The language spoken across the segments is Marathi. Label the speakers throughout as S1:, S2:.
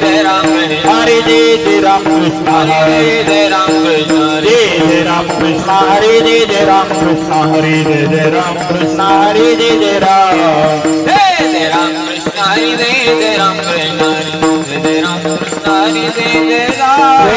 S1: जय राम कृष्ण
S2: हरे जय राम कृष्ण
S1: हरे जय राम कृष्ण
S2: जय राम कृष्ण हरे जय राम कृष्ण हरे जय राम कृष्ण हरे जय राम
S1: जय राम कृष्ण हरे जय राम कृष्ण जय राम कृष्ण हरे जय राम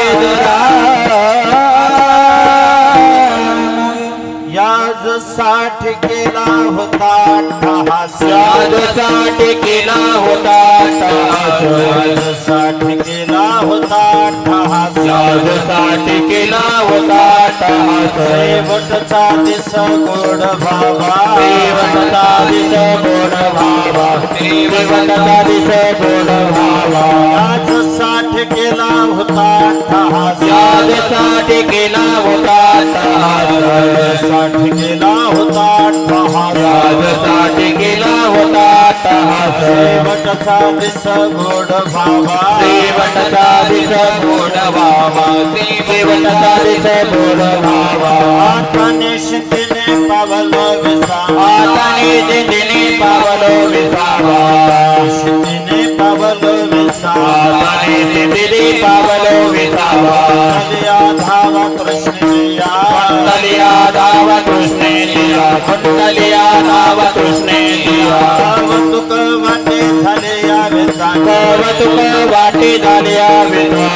S2: याज 60 केला होता अट्टहास याज 60 केला होता अट्टहास याज 60 केला होता अट्टहास याज 60 केला होता अट्टहास रेवटचा दिस गोड भावा रेवटचा दिस गोड भावा रेवटचा दिस गोड भावा याज 60 केला होता अट्टहास याज 60 केला होता अट्टहास 60 केला होता अट्टहास याज 60 केला होता अट्टहास रेवटचा दिस गोड भावा रेवटचा दिस गोड भावा रेवटचा दिस गोड भावा आता निश्चितीने पावलो विसावा आता निश्चितीने पावलो विसावा निश्चितीने पावलो विसावा निश्चितीने पावलो विसावा कलिया धावा कृष्णिया कलिया धावा कृष्णिया कुंडलिया धावा कृष्णिया कवतुक वाटे झाले या विसा कवतुक वाटे झाले या विसा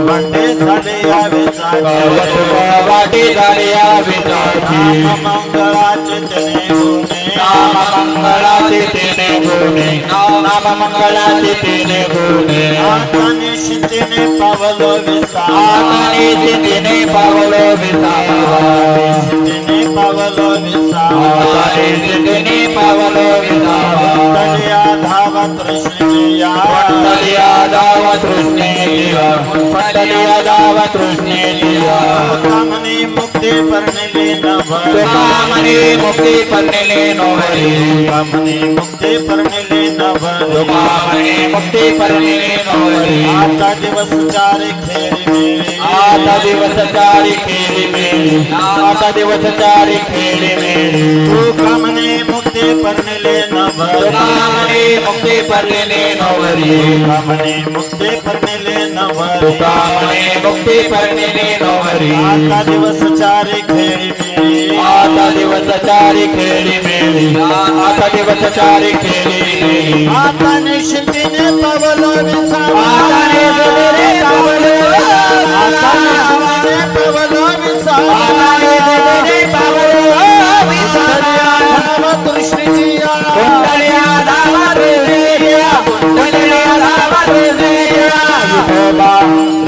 S2: वाटे झाले या विसा कवतुक वाटे झाले या विसा नाम मंगळाचे तेने गुणे नाम मंगळाचे तेने गुणे नाम मंगळाचे तेने गुणे आता निश्चितीने पावलो विसा आता निश्चितीने पावलो विसा निश्चितीने पावलो विसा निश्चितीने पावलो विसा तलिया धावा कृष्णिया तलिया धावा कृष्णिया तलिया धावा कृष्णिया कामनी मुक्ती परनेले नव कामनी मुक्ती परनेले नवरी कामनी मुक्ती परनेले नव कामनी मुक्ती परनेले नवरी आता दिवस चारी खेरी मेरी आता दिवस चारी खेरी मेरी आता दिवस चारी खेरी मेरी तू कामनी मुक्ती परनेले नव कामनी मुक्ती परनेले नवरी कामनी मुक्ती परनेले नव कामनी मुक्ती परनेले नवरी आता दिवस चारी खेरी मेरी आता दिवस चारी खेरी मेरी आता दिवस चारी खेरी मेरी आता निश्चितीने पावलो विसावा आता निश्चितीने पावलो आता निश्चितीने पावलो विसावा आता निश्चितीने पावलो विसावा धावा कृष्णिया कुंडलिया धावा कृष्णिया कुंडलिया धावा कृष्णिया विठोबा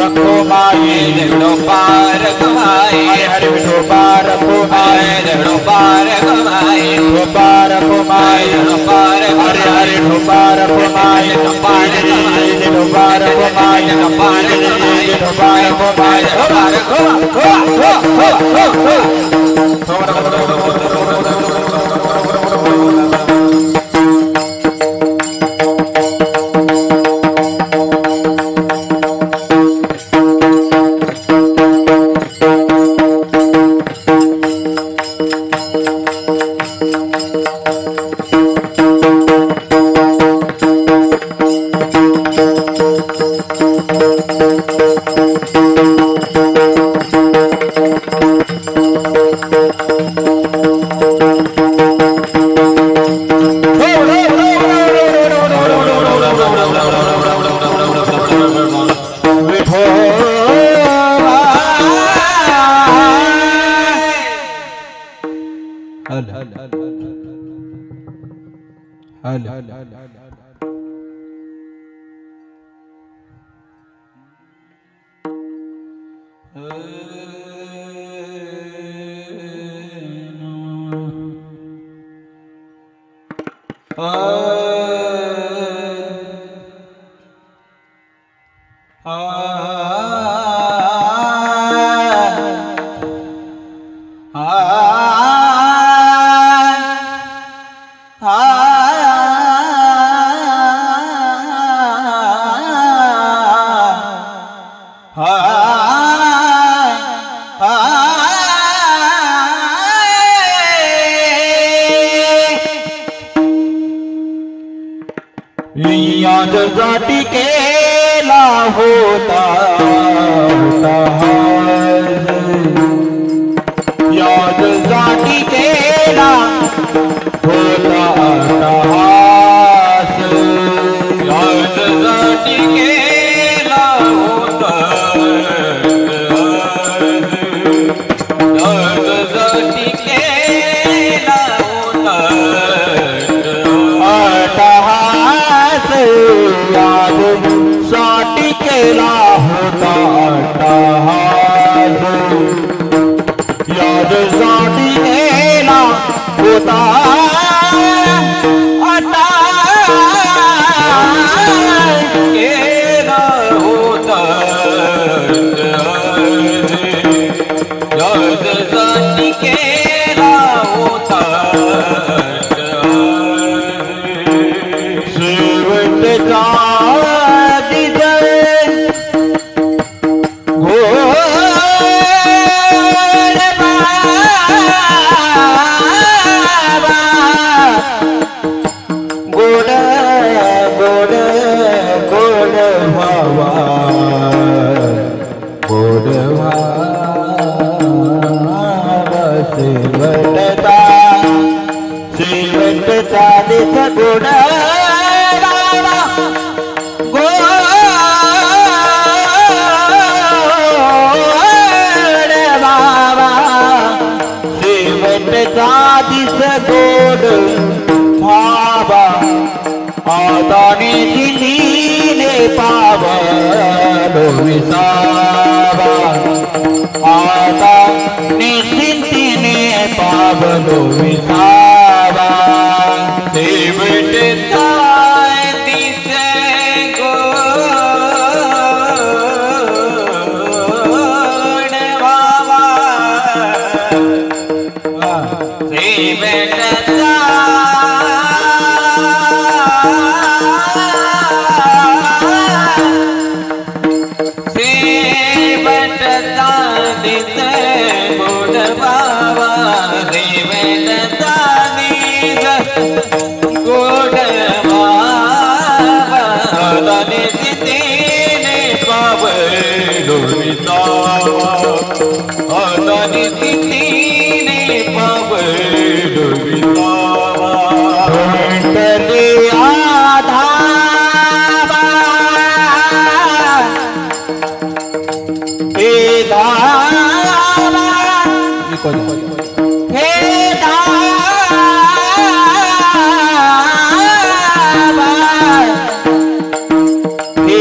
S2: रखो माई
S1: देवड़ो पार कमाए
S2: हरे विठोबा रखो माई
S1: देवड़ो पार कमाए
S2: विठोबा रखो माई
S1: देवड़ो पार
S2: हरे हरे विठोबा रखो माई विठोबा रखो माई विठोबा रखो माई जाति के केला होता अट्टहास यादसाठी केला होता
S1: केला होता यादसाठी केला होता
S2: शेवटचा शेवटचा दिस गोड शेवटचा दिस गोड भावा आदाने दिलीने पावलो विसावा आता निश्चिंतीने पावलो विसावा
S1: शेवटचा दिस गोड भावा शेवटचा शेवटचा दिस गोड भावा शेवटचा दिस गोड भावा नितीने पावलो विसावा नितीने पावलो विसावा
S2: तले आधावा हे धावा हे धावा हे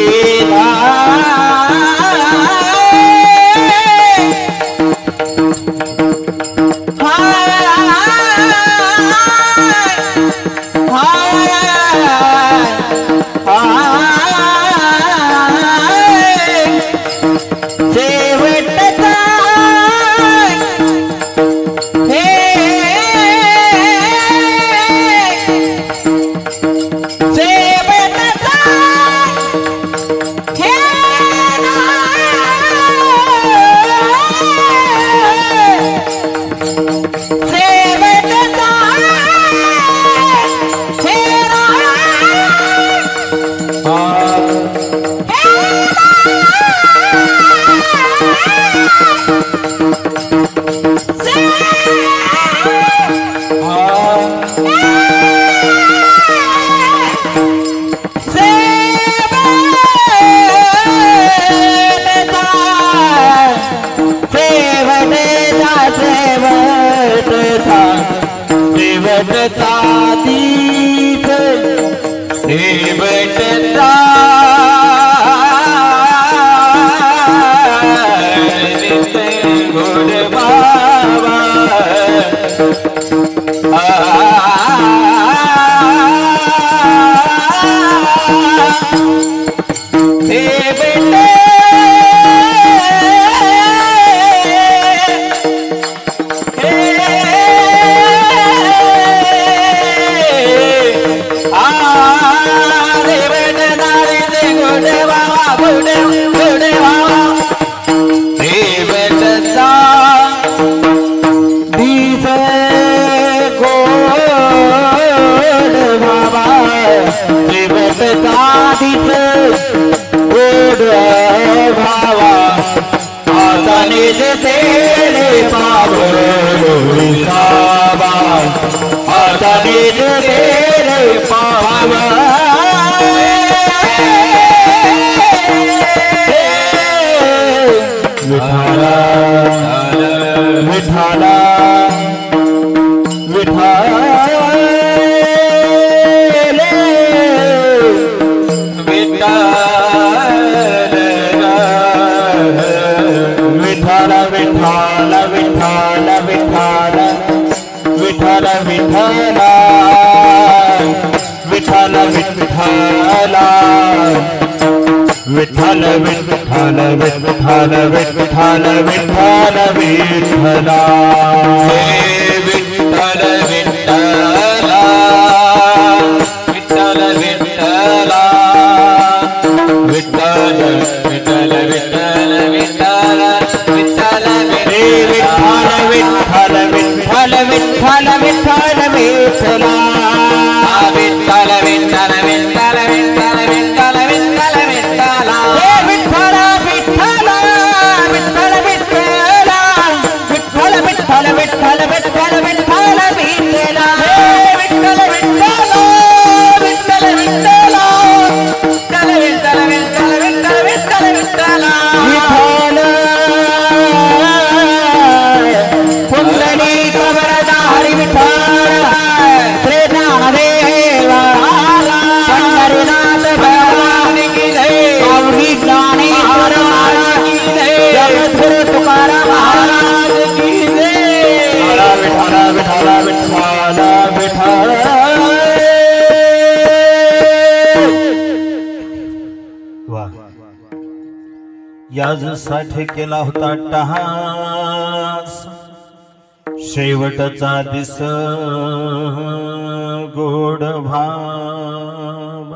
S2: शेवटचा दीप
S1: शेवटचा दिस गोड भावा
S2: तेरे पावलो विसावा आता निज तेरे पावा विठाला विठाला विठाले विठ्ठल विठ्ठल विठ्ठल विठ्ठल विठ्ठल विठ्ठल विठ्ठल विठ्ठल विठ्ठल विठ्ठल विठ्ठल विठ्ठल विठ्ठल
S1: हे विठ्ठल विठ्ठला विठ्ठल विठ्ठला विठ्ठल विठ्ठल विठ्ठल विठ्ठल विठ्ठल
S2: हे विठ्ठल विठ्ठल विठ्ठल विठ्ठल विठ्ठल विठ्ठला
S1: विठ्ठल विठ्ठल विठ्ठल विठ्ठल विठ्ठल विठ्ठल विठ्ठला
S2: हे विठ्ठल विठ्ठल विठ्ठल विठ्ठला विठ्ठल विठ्ठल विठ्ठल विठ्ठल विठ्ठल विठ्ठला हे विठ्ठल विठ्ठल विठ्ठल विठ्ठला
S1: विठ्ठल विठ्ठल विठ्ठल विठ्ठल विठ्ठल विठ्ठला
S2: विठ्ठल पुंडलिक वरदारी विठ्ठल श्री ज्ञानदेव पंढरीनाथ भगवान की जय गौरी ज्ञानेश्वर महाराज की जय जगद्गुरु तुकाराम महाराज की जय विठ्ठल विठ्ठल विठ्ठल विठ्ठल वाह याजसाठी केला होता टहास शेवटचा दिस गोड भाव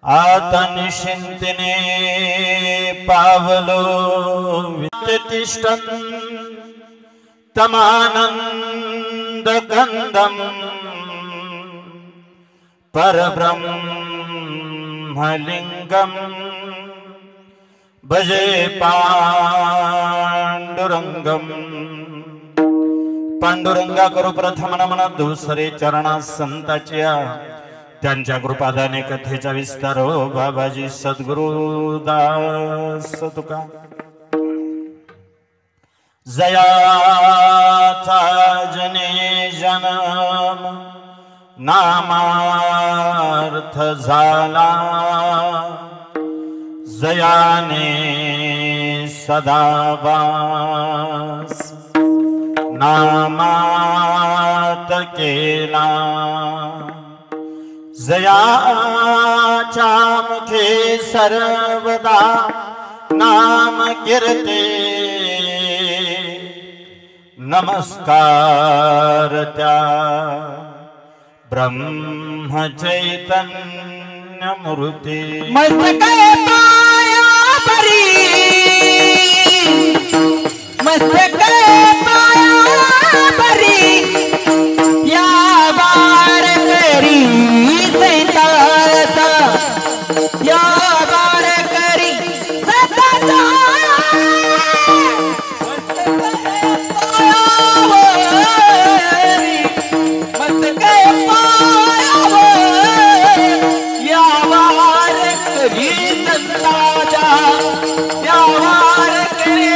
S2: आता निश्चिंतीने पावलो वित्तिष्ठन् तमानंद गंधम परब्रह्मलिंगम भजे पांडुरंगम पांडुरंगा करू प्रथम नमन दुसरे चरणा संताच्या त्यांच्या कृपादाने कथेचा विस्तार हो बाबाजी सद्गुरु दास तुका जयाचा जने जनम नामार्थ झाला जयाने सदावास नामात केला जयाच्या मुखे सर्वदा नाम कीर्ते नमस्कार त्या ब्रह्म चैतन्य मूर्ती मस्तके पाया परी मस्तके पाया परी या बार करी सैताचा या बार करी सताचा मस्तके पाया या बार करी सताचा या बार करी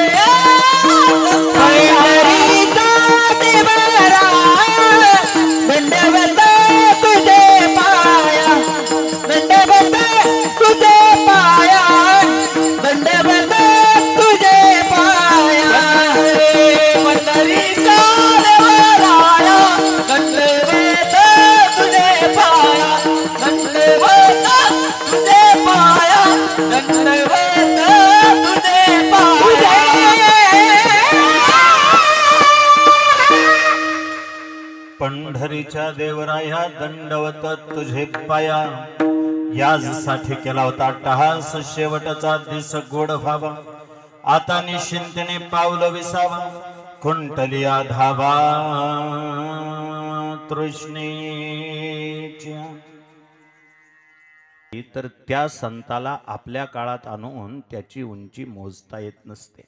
S2: पंढरीच्या देवराया दंडवत तुझे पाया याजसाठी केला होता टहास शेवटचा दिस गोड व्हावा आता निश्चिंतीने पावलं विसावा कुंटलिया धावा तृष्णेच्या तर त्या संताला आपल्या काळात आणून त्याची उंची मोजता येत नसते.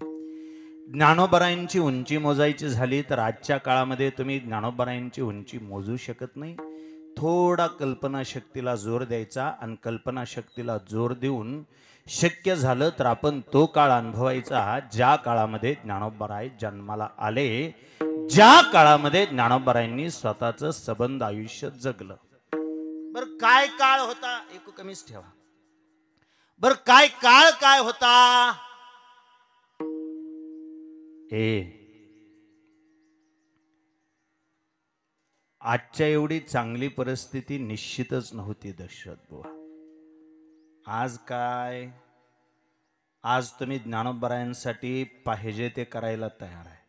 S2: ज्ञानोबरायांची उंची मोजायची झाली तर आजच्या काळामध्ये तुम्ही ज्ञानोबरायांची उंची मोजू शकत नाही. थोडा कल्पनाशक्तीला जोर द्यायचा आणि कल्पनाशक्तीला जोर देऊन शक्य झालं तर आपण तो काळ अनुभवायचा ज्या काळामध्ये ज्ञानोबराय जन्माला आले, ज्या काळामध्ये ज्ञानोबरायांनी स्वतःचं सबंध आयुष्य जगलं. बर काय काळ होता एक कमीच ठेवा. बर काय काळ काय होता. ए आजच्या एवढी चांगली परिस्थिती निश्चितच नव्हती दशरथ बुवा. आज काय, आज तुम्ही ज्ञानोबरायांसाठी पाहिजे ते करायला तयार आहे.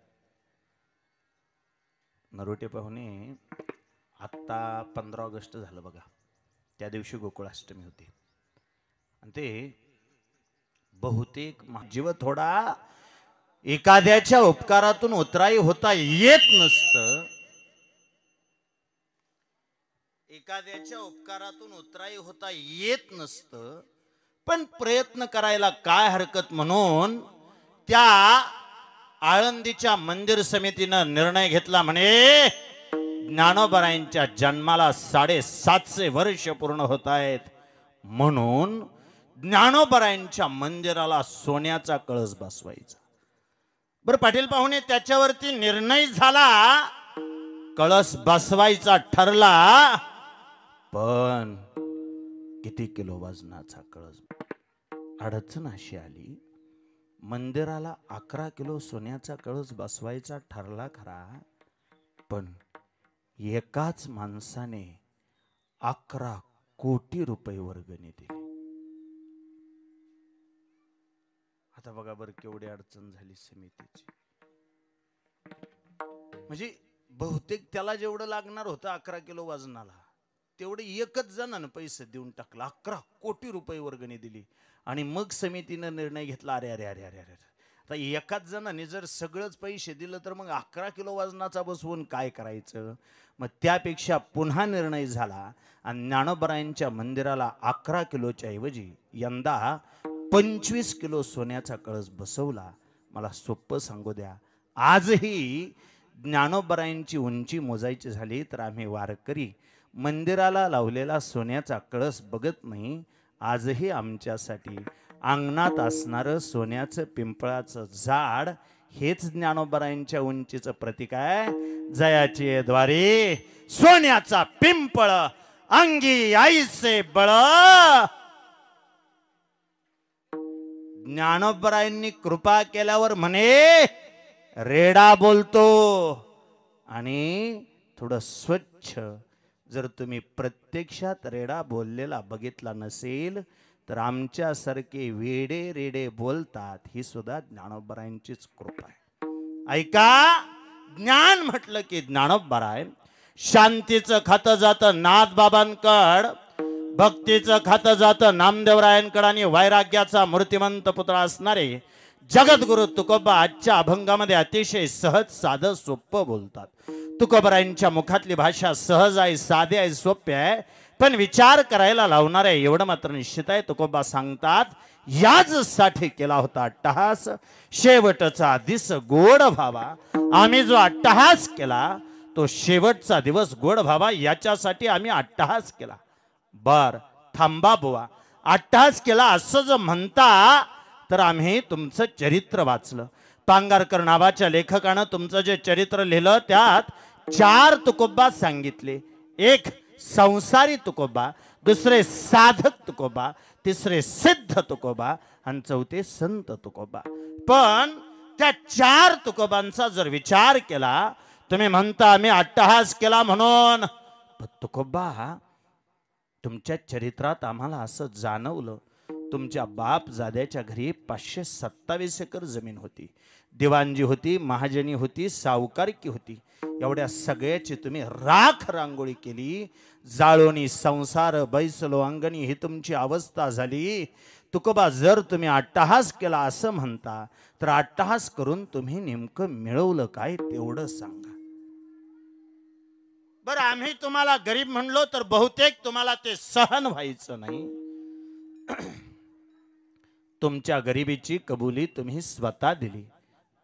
S2: नरोटे पाहुणे, आत्ता 15 ऑगस्ट झालं बघा, त्या दिवशी गोकुळाष्टमी होती आणि ते बहुतेक जीव थोडा एखाद्याच्या उपकारातून उतराई होता येत नसतं, एखाद्याच्या उपकारातून उतराई होता येत नसतं, पण प्रयत्न करायला काय हरकत म्हणून त्या आळंदीच्या मंदिर समितीनं निर्णय घेतला, म्हणे ज्ञानोबरायांच्या जन्माला 750 वर्ष पूर्ण होत आहेत, म्हणून ज्ञानोबरायांच्या मंदिराला सोन्याचा कळस बसवायचा. बरं पाटील पाहुणे, त्याच्यावरती निर्णय झाला, कळस बसवायचा ठरला, पण किती किलो वजनाचा कळस. अडचण अशी आली, मंदिराला 11 किलो सोन्याचा कळस बसवायचा ठरला खरा, पण एकाच माणसाने 11 कोटी रुपये वर्गणी दिली. आता बघा बरं केवढी अडचण झाली समितीची. म्हणजे बहुतेक त्याला जेवढं लागणार होतं 11 किलो वजनाला, तेवढे एकच जणांना पैसे देऊन टाकला. 11 कोटी रुपये वर्गणी दिली आणि मग समितीनं निर्णय घेतला, अरे अरे अरे अरे अरे, आता एकाच जणांनी जर सगळंच पैसे दिलं तर मग 11 किलो वजनाचा बसवून काय करायचं. मग त्यापेक्षा पुन्हा निर्णय झाला आणि ज्ञानोबरायांच्या मंदिराला 11 किलोच्या ऐवजी यंदा 25 किलो सोन्याचा कळस बसवला. मला सोपं सांगू द्या, आजही ज्ञानोबरायांची उंची मोजायची झाली तर आम्ही वारकरी मंदिराला लावलेला सोन्याचा कळस बघत नाही. आजही आमच्यासाठी अंगणात असणारं सोन्याचं पिंपळाचं झाड हेच ज्ञानोबरायांच्या उंचीचं प्रतीक आहे. जयाचे द्वारे सोन्याचा पिंपळ, अंगी आईचे बळ. ज्ञानोबरायांनी कृपा केल्यावर म्हणे रेडा बोलतो, आणि थोडं स्वच्छ जर तुम्ही प्रत्यक्षात रेडा बोललेला बघितला नसेल तर आमच्यासारखे वेडे रेडे बोलतात, ही सुद्धा ज्ञानोबरायांचीच कृपा आहे. ऐका, ज्ञान म्हटलं की ज्ञानोबराय. शांतीचं खातं जातं नाथबाबांकड, भक्तीचं खातं जातं नामदेवरायांकड, आणि वैराग्याचा मूर्तिमंत पुत्र असणारे जगद्गुरु तुकोबा आजच्या अभंगामध्ये अतिशय सहज साधं सोपं बोलतात. तुकोबरायांच्या मुखातली भाषा सहज आहे, साधे आहे, सोपे आहे, पण विचार करायला लावणार आहे एवढं मात्र निश्चित आहे. तुकोबा सांगतात, याच साठी केला होता अट्टहास, शेवटचा दिस गोड व्हावा. आम्ही जो अट्टहास केला तो शेवटचा दिवस गोड व्हावा, याच्यासाठी आम्ही अट्टहास केला. बर थांबा बुवा, अट्टहास केला असं जर म्हणता तर आम्ही तुमचं चरित्र वाचलं. पांगारकर नावाच्या लेखकानं तुमचं जे चरित्र लिहिलं त्यात 4 तुकोबा सांगितले. एक संसारी तुकोबा, दुसरे साधक तुकोबा, तिसरे सिद्ध तुकोबा आणि चौथे संत तुकोबा. पण त्या 4 तुकोबांचा जर विचार केला, तुम्ही म्हणता आम्ही अट्टहास केला म्हणून, पण तुकोबा तुमच्या चरित्रात आम्हाला असं जाणवलं, तुमच्या बाप जाद्याच्या घरी 527 एकर जमीन होती, दिवाणजी होती, महाजनी होती, सावकारकी होती. एवढ्या सगळ्याची तुम्ही राख रांगोळी केली. जाळोनी संसार बैसलो अंगणी ही तुमची अवस्था झाली. तुकोबा जर तुम्ही अट्टहास केला असं म्हणता तर अट्टहास करून तुम्ही नेमकं मिळवलं काय तेवढं सांगा. बरं आम्ही तुम्हाला गरीब म्हणलो तर बहुतेक तुम्हाला ते सहन व्हायचं नाही. तुमच्या गरिबीची कबुली तुम्ही स्वतः दिली.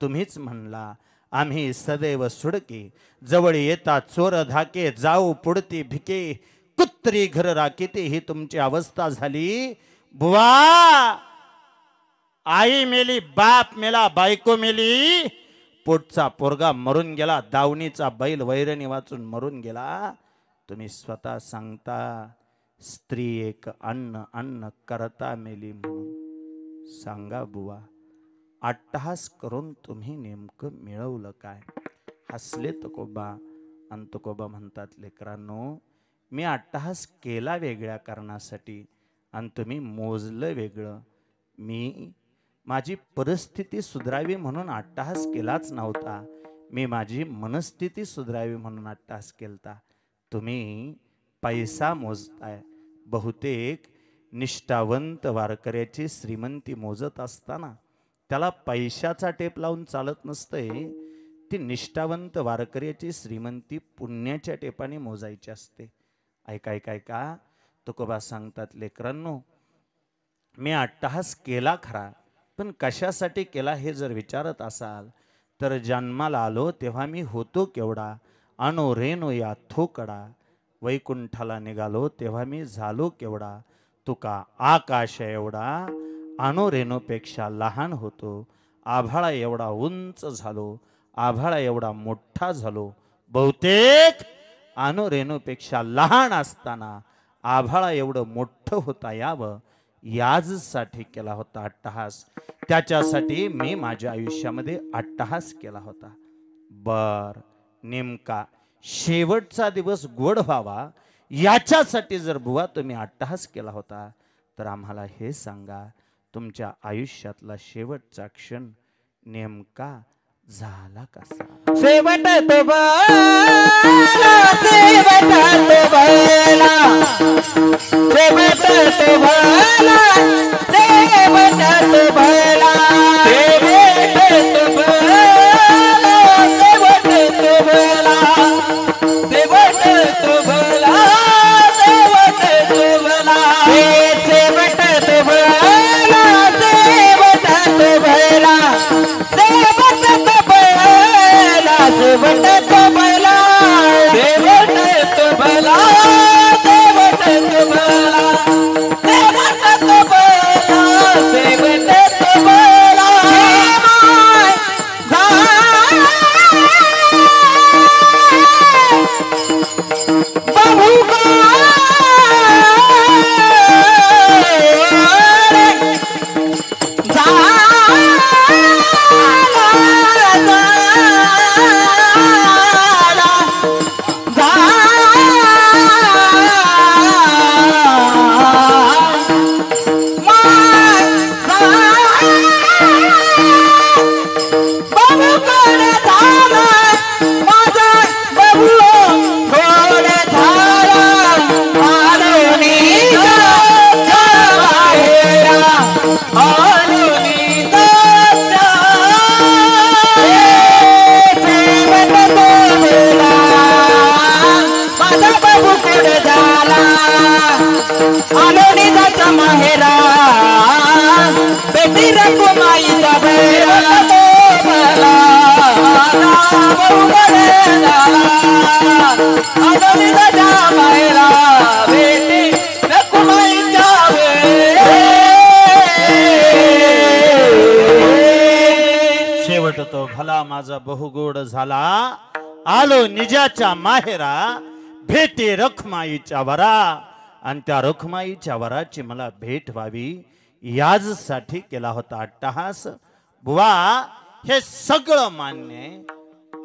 S2: तुम्हीच म्हणला, आम्ही सदैव सुडके, जवळ येता चोर धाके, जाऊ पुढती भिके, कुत्री घर राखीते ही तुमची अवस्था झाली. बुवा, आई मेली, बाप मेला, बायको मेली, पोटचा पोरगा मरून गेला, दावणीचा बैल वैरणी वाचून मरून गेला. तुम्ही स्वतः सांगता स्त्री एक अन्न अन्न करता मेली म्हणून. सांगा बुवा, अट्टहास करून तुम्ही नेमकं मिळवलं काय? हसले तुकोबा आणि तुकोबा म्हणतात, लेकरांनो, मी अट्टहास केला वेगळ्या कारणासाठी आणि तुम्ही मोजलं वेगळं. मी माझी परिस्थिती सुधारावी म्हणून अट्टहास केलाच नव्हता. मी माझी मनस्थिती सुधारावी म्हणून अट्टहास केलता. तुम्ही पैसा मोजताय. बहुतेक निष्ठावंत वारकऱ्याची श्रीमंती मोजत असताना त्याला पैशाचा टेप लावून चालत नसतंय. ती निष्ठावंत वारकऱ्याची श्रीमंती पुण्याच्या टेपाने मोजायची असते. ऐका ऐका ऐका, तुकोबा सांगतात, लेकरांनो, मी अट्टहास केला खरा, पण कशासाठी केला हे जर विचारत असाल तर जन्माला आलो तेव्हा मी होतो केवढा, अनो रेनो या थोकडा. वैकुंठाला निघालो तेव्हा मी झालो केवढा, तुका आकाश एवढा. अनो रेनोपेक्षा लहान होतो, आभाळा एवढा उंच झालो, आभाळा एवढा मोठा झालो. बहुतेक अनो रेनोपेक्षा लहान असताना आभाळा एवढं मोठं होता यावं याचसाठी केला होता अट्टहास. त्याच्यासाठी मी माझ्या आयुष्यामध्ये अट्टहास केला होता. बर, नेमका शेवटचा दिवस गोड व्हावा याच्यासाठी जर बुवा तुम्ही अट्टहास केला होता तर आम्हाला हे सांगा, तुमच्या आयुष्यातला शेवटचा क्षण नेमका झाला कसा?
S1: शेवट तो भला, शेवट तो भला, शेवट तो भला, शेवट तो भला, शेवट तो भला, शेवट तो भला, शेवट तो भला, शेवट तो भला, शेवट तो भला, शेवट तो भला, शेवट तो भला, शेवट तो भला, शेवट तो भला, शेवट तो भला, शेवट तो भला, शेवट तो भला, बाबू माहेरा बेटी रखमाईचा बैला तो भला, आदरणीचा माहेरा बेटी रखमाईचा
S2: शेवट तो भला माझा बहुगोड झाला, आलो निजाच्या माहेरा, भेटे रखमाईच्या वरा. आणि त्या रखमाईच्या वराची मला भेट व्हावी याचसाठी केला होता अट्टहास. बुवा, हे सगळं मान्य.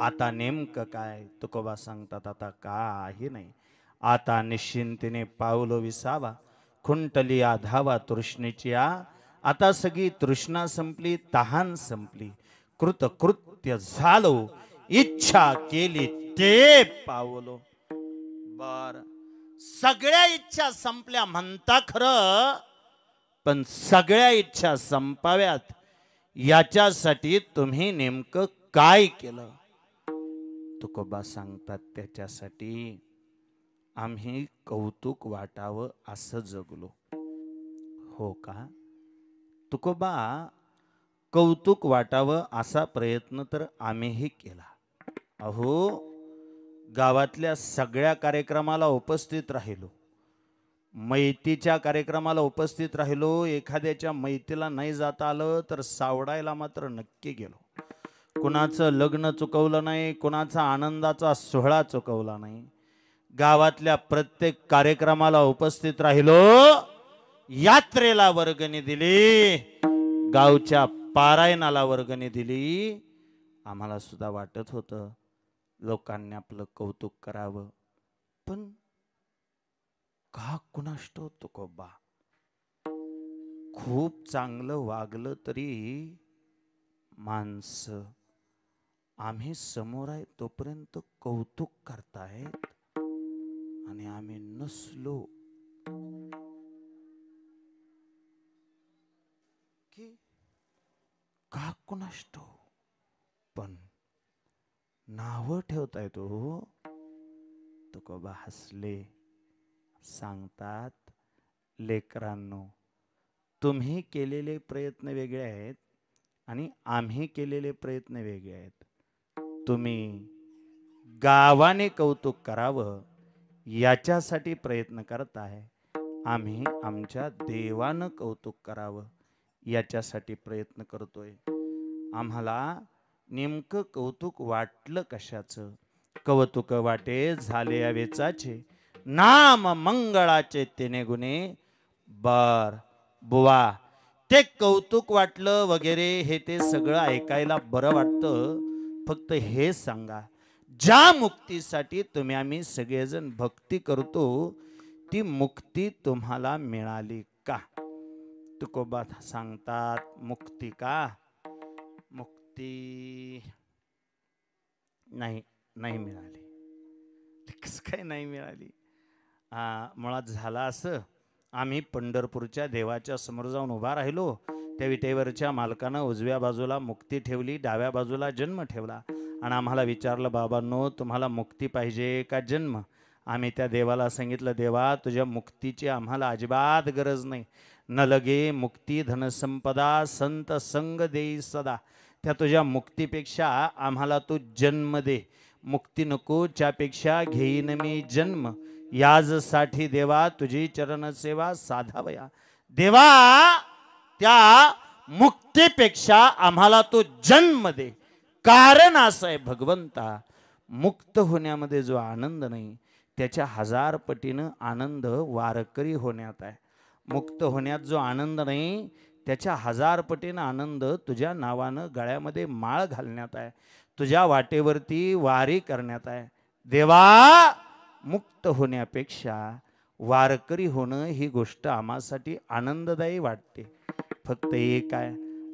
S2: आता नेमकं काय? तुकोबा सांगतात, आता काही नाही. आता निश्चिंतीने पावलो विसावा, खुंटली धावा तृष्णेची आ. आता सगळी तृष्णा संपली, तहान संपली, कृतकृत्य झालो, इच्छा केली ते पावलो. बर, सगळ्या इच्छा संपल्या म्हणता खरं, पण सगळ्या इच्छा संपाव्यात याच्यासाठी तुम्ही नेमकं काय केलं? तुकोबा सांगतात, त्याच्यासाठी आम्ही कौतुक वाटावं असं जगलो. हो का? तुकोबा, कौतुक वाटावं असा प्रयत्न तर आम्हीही केला. अहो, गावातल्या सगळ्या कार्यक्रमाला उपस्थित राहिलो, मैतीच्या कार्यक्रमाला उपस्थित राहिलो. एखाद्याच्या मैतीला नाही जाता आलं तर सावडायला मात्र नक्की गेलो. कुणाचं लग्न चुकवलं नाही, कुणाचा आनंदाचा सोहळा चुकवला नाही. गावातल्या प्रत्येक कार्यक्रमाला उपस्थित राहिलो. यात्रेला वर्गणी दिली, गावच्या पारायणाला वर्गणी दिली. आम्हाला सुद्धा वाटत होतं लोकांनी आपलं कौतुक करावं, पण का कुणास ठाऊक तुकोबा खूप चांगलं वागलं तरी माणसं आम्ही समोर आहे तोपर्यंत कौतुक करतायत आणि आम्ही नसलो की का कुणास ठाऊक, पण नाव ठेवताय तो तुकोबा हसले. सांगतात लेकरांनो, तुम्ही केलेले प्रयत्न वेगळे आहेत आणि आम्ही केलेले प्रयत्न वेगळे आहेत. तुम्ही गावाने कौतुक करावं याच्यासाठी प्रयत्न करताय, आम्ही आमच्या देवानं कौतुक करावं याच्यासाठी प्रयत्न करतोय. आम्हाला नेमकं कौतुक वाटलं कशाचं? कौतुक वाटे झाले या वेचाचे, नाम मंगळाचे तिने गुणे. बर बुवा, ते कौतुक वाटलं वगैरे हे ते सगळं ऐकायला बरं वाटतं. फक्त हे सांगा, ज्या मुक्तीसाठी तुम्ही आम्ही सगळेजण भक्ती करतो ती मुक्ती तुम्हाला मिळाली का? तुकोबा सांगतात मुक्ती का? मुक्ती नाही मिळाली. कसं काय नाही मिळाली? मुळात झालं असं, आम्ही पंढरपूरच्या देवाच्या समोर जाऊन उभा राहिलो. त्या विटेवरच्या मालकानं उजव्या बाजूला मुक्ती ठेवली, डाव्या बाजूला जन्म ठेवला आणि आम्हाला विचारलं, बाबांनो तुम्हाला मुक्ती पाहिजे का जन्म? आम्ही त्या देवाला सांगितलं, देवा तुझ्या मुक्तीची आम्हाला अजिबात गरज नाही. न लगे मुक्ती धनसंपदा संत संग देई सदा. त्या तुझ्या मुक्तीपेक्षा आम्हाला तू जन्म दे. मुक्ती नको त्यापेक्षा घेईन मी जन्म. याजसाठी देवा तुझी चरण सेवा साधावया. देवा त्या मुक्तीपेक्षा आम्हाला तो जन्म दे. कारण असं आहे भगवंता, मुक्त होण्यामध्ये जो आनंद नाही त्याच्या 1000 पटीनं आनंद वारकरी होण्यात आहे. मुक्त होण्यात जो आनंद नाही त्याच्या 1000 पटीनं आनंद तुझ्या नावानं गळ्यामध्ये माळ घालण्यात आहे, तुझ्या वाटेवरती वारी करण्यात आहे. देवा मुक्त होण्यापेक्षा वारकरी होणं ही गोष्ट आम्हासाठी आनंददायी वाटते. फक्त एक आहे,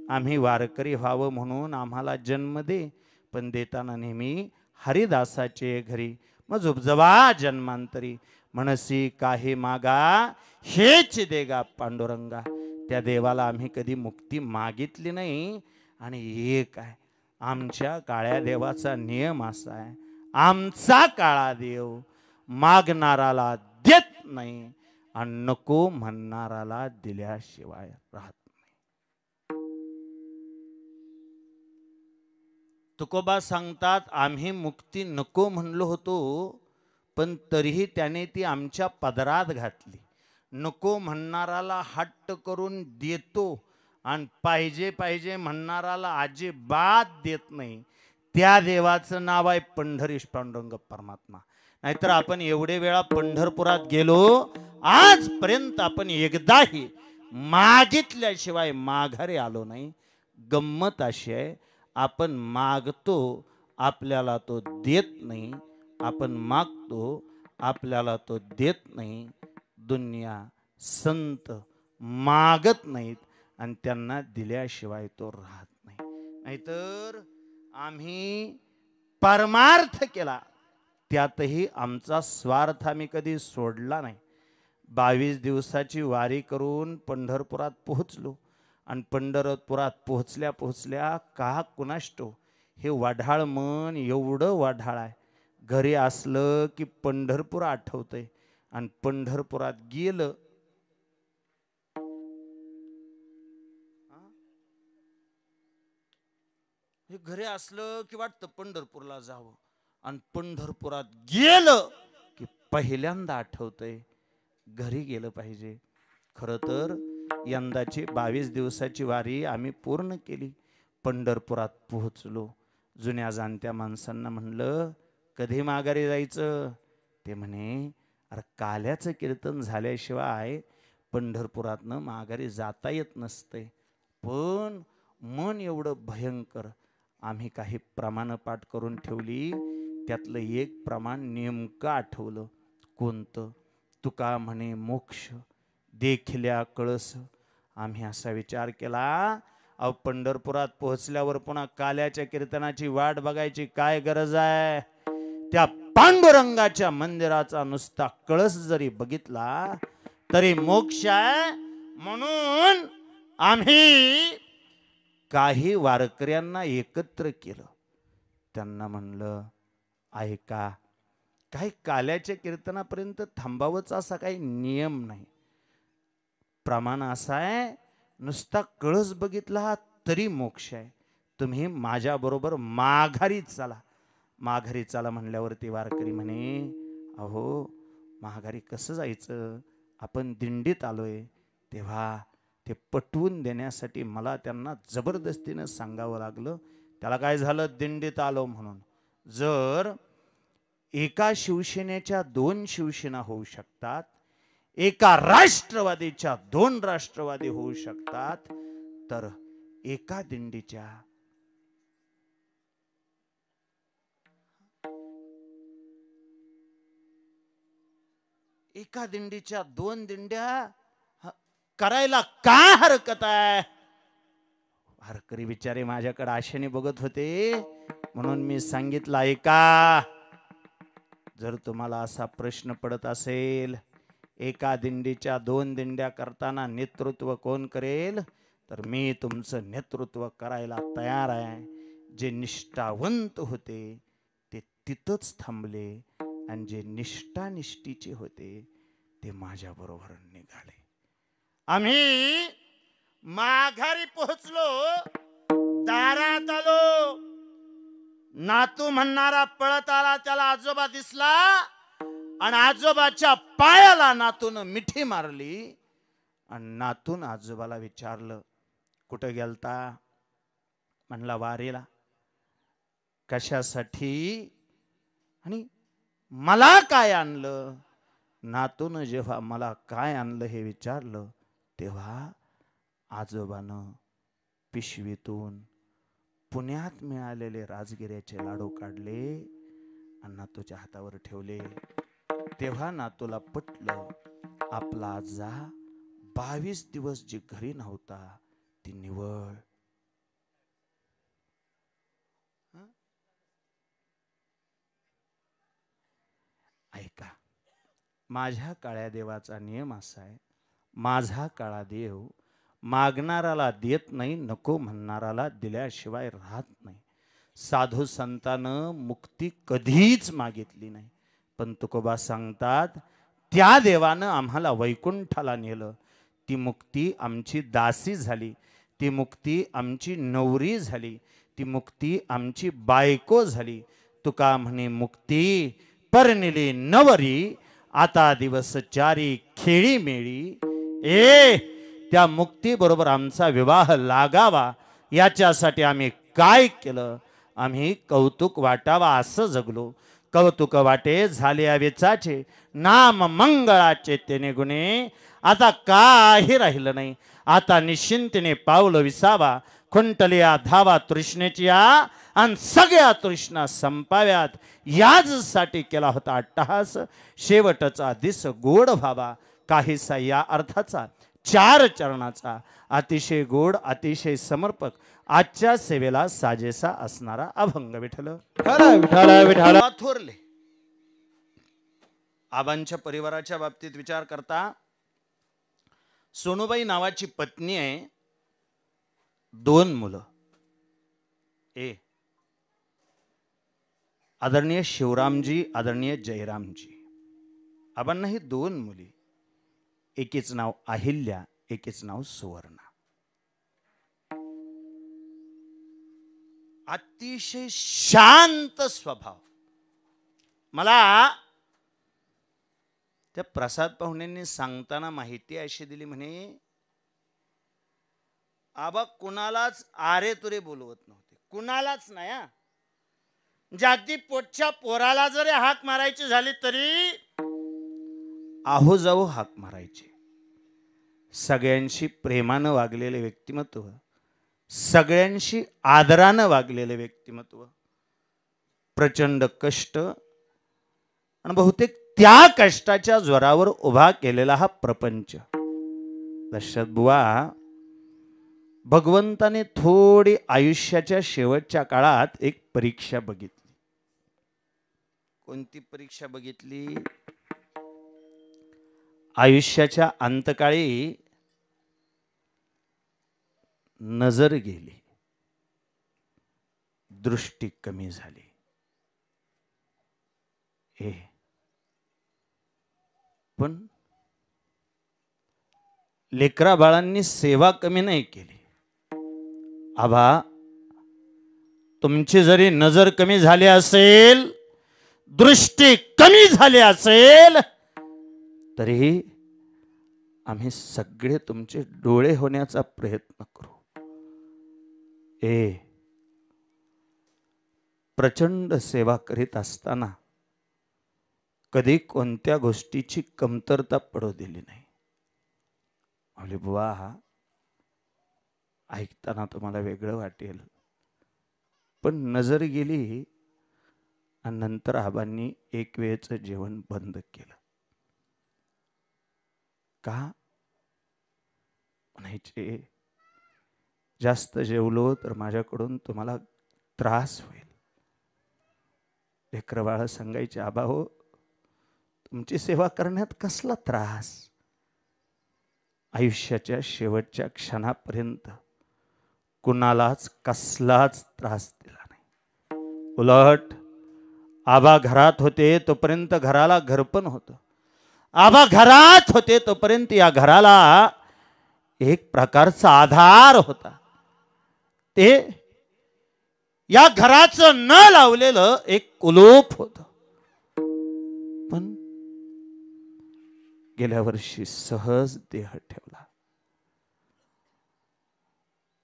S2: आम्ही वारकरी व्हावं म्हणून आम्हाला जन्म दे, पण देताना नेहमी हरिदासाचे घरी. मग जुबजवा जन्मांतरी म्हणसी काही मागा हेच देगा पांडुरंगा. त्या देवाला आम्ही कधी मुक्ती मागितली नाही. आणि एक आहे, आमच्या काळ्या देवाचा नियम असा आहे, आमचा काळा देव मागणाराला देत नाही आणि नको म्हणणाराला दिल्याशिवाय राहत नाही. तुकोबा सांगतात, आम्ही मुक्ती नको म्हणलो होतो, पण तरीही त्याने ती आमच्या पदरात घातली. नको म्हणणाराला हट्ट करून देतो आणि पाहिजे पाहिजे म्हणणाराला अजिबात देत नाही. त्या देवाचं नाव आहे पंढरीश पांडुरंग परमात्मा. नाहीतर आपण एवढे वेळा पंढरपुरात गेलो, आजपर्यंत आपण एकदाही मागितल्याशिवाय माघारी आलो नाही. गंमत अशी आहे, आपण मागतो आपल्याला तो देत नाही, आपण मागतो आपल्याला तो देत नाही. दुनिया संत मागत नाहीत आणि त्यांना दिल्याशिवाय तो राहत नाही. नाहीतर आम्ही परमार्थ केला त्यातही आमचा स्वार्थ आम्ही कधी सोडला नाही. 22 दिवसाची वारी करून पंढरपुरात पोहोचलो आणि पंढरपुरात पोहोचल्या पोहोचल्या का कुणास ठाऊक हे वाढाळ मन एवढं वाढाळ आहे, घरी असलं की पंढरपूर आठवतंय आणि पंढरपुरात गेलं हे घरी असलं की वाटतं पंढरपूरला जावं आणि पंढरपुरात गेलं की पहिल्यांदा आठवतंय घरी गेलं पाहिजे. खरं तर यंदाची 22 दिवसाची वारी आम्ही पूर्ण केली. पंढरपुरात पोहोचलो. जुन्या जाणत्या माणसांना म्हणलं, कधी माघारी जायचं? ते म्हणे, अरे काल्याचं कीर्तन झाल्याशिवाय पंढरपुरातनं माघारी जाता येत नसते. पण मन एवढं भयंकर. आम्ही काही प्रमाण पाठ करून ठेवली, त्यातलं एक प्रमाण नेमकं आठवलं. कोणतं? तुका म्हणे मोक्ष देखल्या कळस. आम्ही असा विचार केला, अहो पंढरपुरात पोहोचल्यावर पुन्हा काल्याच्या कीर्तनाची वाट बघायची काय गरज आहे? त्या पांडुरंगाच्या मंदिराचा नुसता कळस जरी बघितला तरी मोक्ष आहे. म्हणून आम्ही काही वारकऱ्यांना एकत्र केलं. त्यांना म्हणलं, ऐका, काही काल्याच्या कीर्तनापर्यंत थांबावंच असा काही नियम नाही. प्रमाण असा आहे, नुसता कळस बघितला तरी मोक्ष आहे. तुम्ही माझ्याबरोबर माघारी चला. माघारी चला म्हणल्यावरती वारकरी म्हणे, अहो माघारी कसं जायचं? आपण दिंडीत आलोय. तेव्हा ते पटवून देण्यासाठी मला त्यांना जबरदस्तीनं सांगावं लागलं. त्याला काय झालं? दिंडीत आलो म्हणून. जर एका शिवसेनेच्या 2 शिवसेना होऊ शकतात, एका राष्ट्रवादीच्या 2 राष्ट्रवादी होऊ शकतात, तर एका दिंडीच्या एका दिंडीच्या 2 दिंड्या करायला काय हरकत आहे? वारकरी बिचारे माझ्याकडे आशेने बघत होते, म्हणून मी सांगितलं, ऐका, जर तुम्हाला असा प्रश्न पडत असेल, एका दिंडीच्या 2 दिंड्या करताना नेतृत्व कोण करेल, तर मी तुमचं नेतृत्व करायला तयार आहे. जे निष्ठावंत होते ते तिथंच थांबले, आणि जे निष्ठानिष्ठीचे होते ते माझ्या बरोबर निघाले. आम्ही माघारी पोहोचलो, दारात आलो. नातू म्हणणारा पळत आला, त्याला आजोबा दिसला आणि आजोबाच्या पायाला नातून मिठी मारली. आणि नातून आजोबाला विचारलं, कुठं गेलता? म्हणला, वारीला. कशासाठी? आणि मला काय आणलं? नातून जेव्हा मला काय आणलं हे विचारलं, तेव्हा आजोबानं पिशवीतून पुण्यात मिळालेले राजगिऱ्याचे लाडू काढले आणि नातूच्या हातावर ठेवले. तेव्हा नातूला पटलं, आपला आजा 22 दिवस जी घरी नव्हता ती निवळ. ऐका, माझ्या काळ्या देवाचा नियम असा आहे, माझा काळा देव मागणाराला देत नाही, नको म्हणणाराला दिल्याशिवाय राहत नाही. साधू संतानं मुक्ती कधीच मागितली नाही, पण तुकोबा सांगतात, त्या देवानं आम्हाला वैकुंठाला नेलं. ती मुक्ती आमची दासी झाली, ती मुक्ती आमची नवरी झाली, ती मुक्ती आमची बायको झाली. तुका म्हणे मुक्ती परनिली नवरी, आता दिवस चारी खेळी मेळी. त्या मुक्ती बरोबर आमचा विवाह लागावा याच्यासाठी आम्ही काय केलं? आम्ही कौतुक वाटावा असं जगलो. कौतुक वाटे झाले अवेचाचे, नाम मंगळाचे तेने गुणे. आता काही राहिलं नाही. आता निश्चिंतीने पावलं विसावा, खुंटलिया धावा तृष्णेची आणि सगळ्या तृष्णा संपाव्यात. याचसाठी केला होता अट्टहास, शेवटचा दिस गोड व्हावा काहीसा या अर्थाचा. 4 चरणाचा अतिशय गोड, अतिशय समर्पक, आजच्या सेवेला साजेसा असणारा अभंग. विठ्ठल विठ्ठल थोरले. आबांच्या परिवाराच्या बाबतीत विचार करता, सोनूबाई नावाची पत्नी आहे, 2 मुलं. आदरणीय शिवरामजी, आदरणीय जयरामजी. आबांनाही 2 मुली, एकीच नाव अहिल्या, एकीच नाव सुवर्णा. अतिशय शांत स्वभाव. मला त्या प्रसाद पाहुण्यांनी सांगताना माहिती अशी दिली, म्हणे आबा कुणालाच आरे तुरे बोलवत नव्हते, कुणालाच नाही. अगदी पोटच्या पोराला जरी हाक मारायची झाली तरी आहो जाऊ हाक मारायचे. सगळ्यांशी प्रेमानं वागलेले व्यक्तिमत्व सगळ्यांशी आदरानं वागलेलं व्यक्तिमत्व, प्रचंड कष्ट आणि बहुतेक त्या कष्टाच्या जोरावर उभा केलेला हा प्रपंच. लक्षात बुवा, भगवंताने थोडी आयुष्याच्या शेवटच्या काळात एक परीक्षा बघितली. कोणती परीक्षा बघितली? आयुष्याच्या अंतकाळी नजर गेली, दृष्टी कमी झाली. पण लेकरा बाळांनी सेवा कमी नाही केली. आबा, तुमची जरी नजर कमी झाली असेल, दृष्टी कमी झाली असेल, तरीही आम्ही सगळे तुमचे डोळे होण्याचा प्रयत्न करू. प्रचंड सेवा करीत असताना कधी कोणत्या गोष्टीची कमतरता पडू दिली नाही. अरे बुवा, ऐकताना तुम्हाला वेगळं वाटेल, पण नजर गेली आणि नंतर आबांनी एक वेळचं जेवण बंद केलं. का? म्हणायचे, जास्त जेवलो तर माझ्याकडून तुम्हाला त्रास होईल. लेकरं बाळं सांगायचे, आबा हो, तुमची सेवा करण्यात कसला त्रास? आयुष्याच्या शेवटच्या क्षणापर्यंत कुणालाच कसलाच त्रास दिला नाही. उलट आबा घरात होते तोपर्यंत घराला घरपण होतं. आबा घरात होते तोपर्यंत या घराला एक प्रकारचा आधार होता. ते या घराचं न लावलेलं एक कुलूप होतं. पण गेल्या वर्षी सहज देह ठेवला.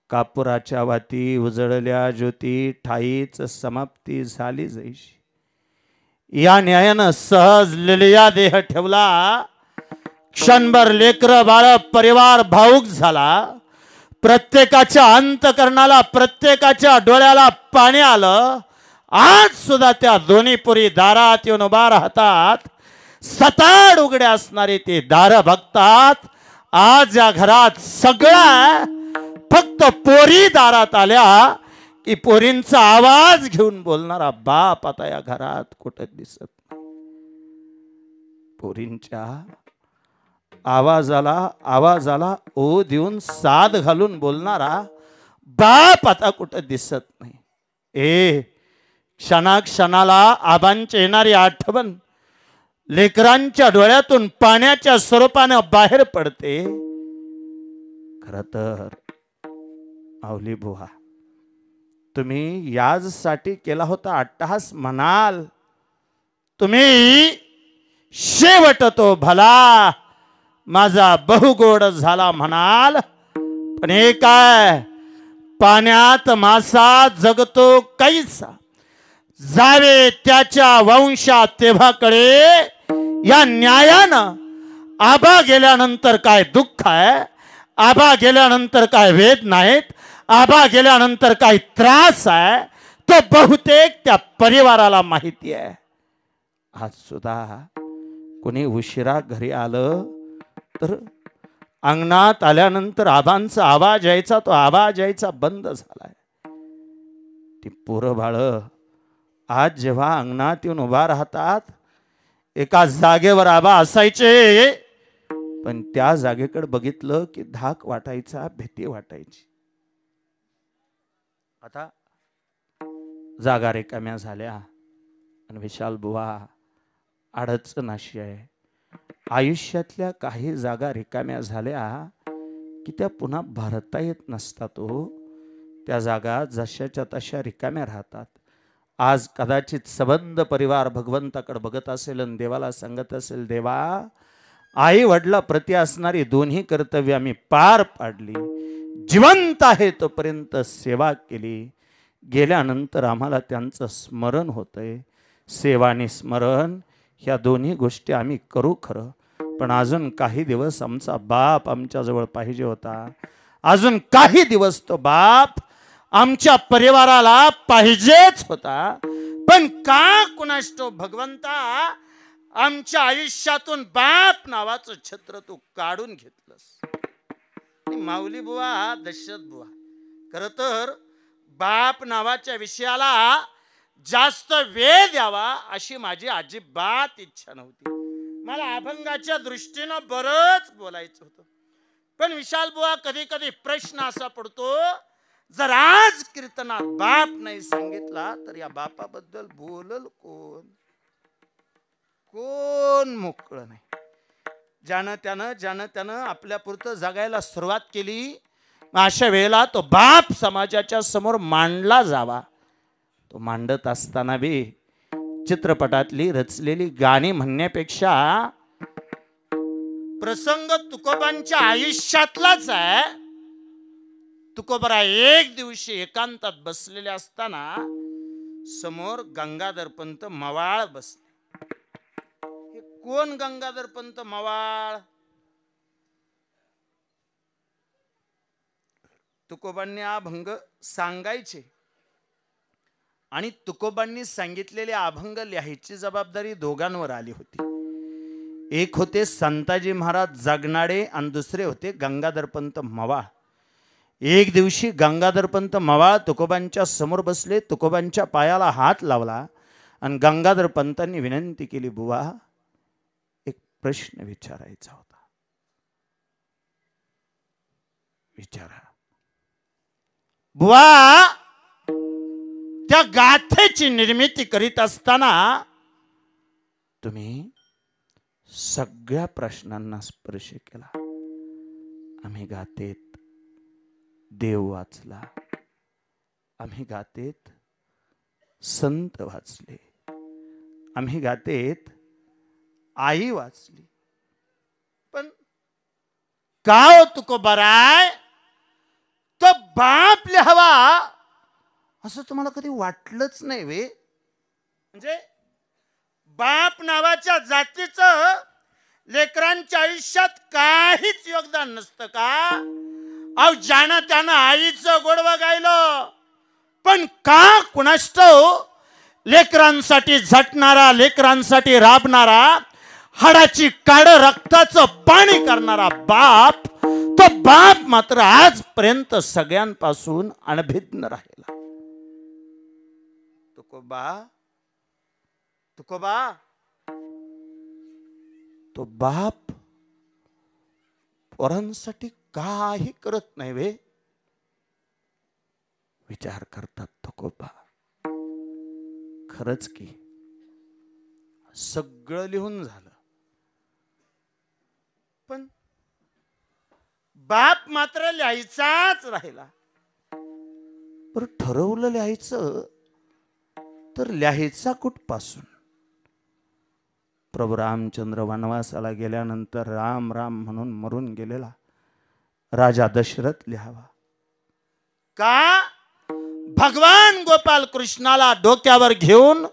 S2: कापुराच्या वाती उजळल्या ज्योती, ठाईच समाप्ती झाली जैशी. या न्यायानं सहज लिलिया देह ठेवला. क्षणभर लेकर बाळ परिवार भावुक झाला. प्रत्येकाच्या अंतकरणाला, प्रत्येकाच्या डोळ्याला पाणी आलं. आज सुद्धा त्या दोन्ही पुरी दारात येऊन उभा राहतात. सताड उघडे असणारे ते दार बघतात. आज या घरात सगळं फक्त पोरी दारात आल्या की पोरींचा आवाज घेऊन बोलणारा बाप आता या घरात कुठं दिसत नाही. पोरींच्या आवाजाला ओ देऊन साद घालून बोलणारा बाप आता कुठं दिसत नाही. क्षणाक्षणाला आबांची येणारी आठवण लेकरांच्या डोळ्यातून पाण्याच्या स्वरूपाने बाहेर पडते. खर तर माऊली बुवा, तुम्ही याजसाठी केला होता अट्टहास म्हणाल, तुम्ही शेवट तो भला माझा बहुगोड झाला म्हणाल, पण हे काय, पाण्यात मासा जगतो कैसा, जावे त्याच्या वंशा तेव्हाकडे. या न्यायानं आबा गेल्यानंतर काय दुःख आहे, आबा गेल्यानंतर काय वेदना आहेत, आबा गेल्यानंतर काय त्रास आहे, तो बहुतेक त्या परिवाराला माहिती आहे. आज सुद्धा कोणी उशिरा घरी आलं तर अंगणात आल्यानंतर आबांचा आवाज यायचा, तो आवाज यायचा बंद झालाय. ती पोरं बाळ आज जेव्हा अंगणात येऊन उभा राहतात, एका जागेवर आबा असायचे, पण त्या जागेकडे बघितलं की धाक वाटायचा, भीती वाटायची. आता जागा रिकाम्या झाल्या आणि विशाल बुवा, अडचण अशी आहे, आयुष्यातल्या काही जागा रिकाम्या झाल्या की त्या पुन्हा भरता येत नसतात. त्या जागा जशाच्या तशा रिकाम्या राहतात. आज कदाचित सबंध परिवार भगवंताकडे बघत असेल आणि देवाला सांगत असेल, देवा, आई वडिला प्रति असणारी दोन्ही कर्तव्य आम्ही पार पाडली, जिवंत आहे तोपर्यंत सेवा केली, गेल्यानंतर आम्हाला त्यांचं स्मरण होतंय. सेवा आणि स्मरण ह्या दोन्ही गोष्टी आम्ही करू खरं, पण अजून काही दिवस आमचा बाप आमच्याजवळ पाहिजे होता. अजून काही दिवस तो बाप आमच्या परिवाराला पाहिजेच होता, पण का कुणास ठाऊक भगवंता आमच्या आयुष्यातून बाप नावाचं छत्र तू काढून घेतलंस. माऊली बुवा, दशरथ बुवा, खर तर बाप नावाच्या विषयाला जास्त वेळ द्यावा अशी माझी अजिबात इच्छा नव्हती. मला अभंगाच्या दृष्टीनं बरंच बोलायचं होतं, पण विशाल बुवा कधी कधी प्रश्न असा पडतो, जर आज कीर्तनात बाप नाही सांगितला तर या बापाबद्दल बोलल कोण? कोण मोकळं नाही. ज्यानं त्यानं आपल्या पुरतं जगायला सुरुवात केली, अशा वेळेला तो बाप समाजाच्या समोर मांडला जावा. तो मांडत असताना बी चित्रपटातली रचलेली गाणी म्हणण्यापेक्षा प्रसंग तुकोबांच्या आयुष्यातलाच आहे. तुकोबरा एक दिवशी एकांतात बसलेले असताना समोर गंगाधर पंत मवाळ बसले. हे कोण गंगाधर पंत मवाळ? तुकोबांनी अभंग सांगायचे आणि तुकोबांनी सांगितलेले अभंग लिहायची जबाबदारी दोघांवर आली होती. एक होते संताजी महाराज जगनाडे आणि दुसरे होते गंगाधर पंत मवाळ. एक दिवशी गंगाधर पंत मवाळ तुकोबांच्या समोर बसले, तुकोबांच्या पायाला हात लावला आणि गंगाधर पंतांनी विनंती केली, बुवा एक प्रश्न विचारायचा होता. विचारा. बुवा, त्या गाथेची निर्मिती करीत असताना तुम्ही सगळ्या प्रश्नांना स्पर्श केला. आम्ही गातेत देव वाचला, आम्ही गातेत संत वाचले, आम्ही गातेत आई वाचली, पण का हो तुकोबाराय तो बाप लिहावा असं तुम्हाला कधी वाटलंच नाही वे? म्हणजे बाप नावाच्या जातीचं लेकरांच्या आयुष्यात काहीच योगदान नसतं का? अहो, ज्यानं त्यानं आईचं गोडवं गायलं, पण का कुणास ठाऊक लेकरांसाठी झटणारा, लेकरांसाठी राबणारा, हाडाची काड रक्ताचं पाणी करणारा बाप, तो बाप मात्र आजपर्यंत सगळ्यांपासून अनभिज्ञ राहिला. तुकोबा तो बाप पोरांसाठी काही करत नाही वे? विचार करतात तुकोबा. खरंच की सगळं लिहून झालं, पण बाप मात्र लिहायचाच राहिला. बरं, ठरवलं लिहायचं तर लिहायचा कुठपासून? प्रभू रामचंद्र वनवासाला गेल्यानंतर राम राम म्हणून मरून गेलेला राजा दशरथ लिहावा का? भगवान गोपाल कृष्णाला डोक्यावर घेऊन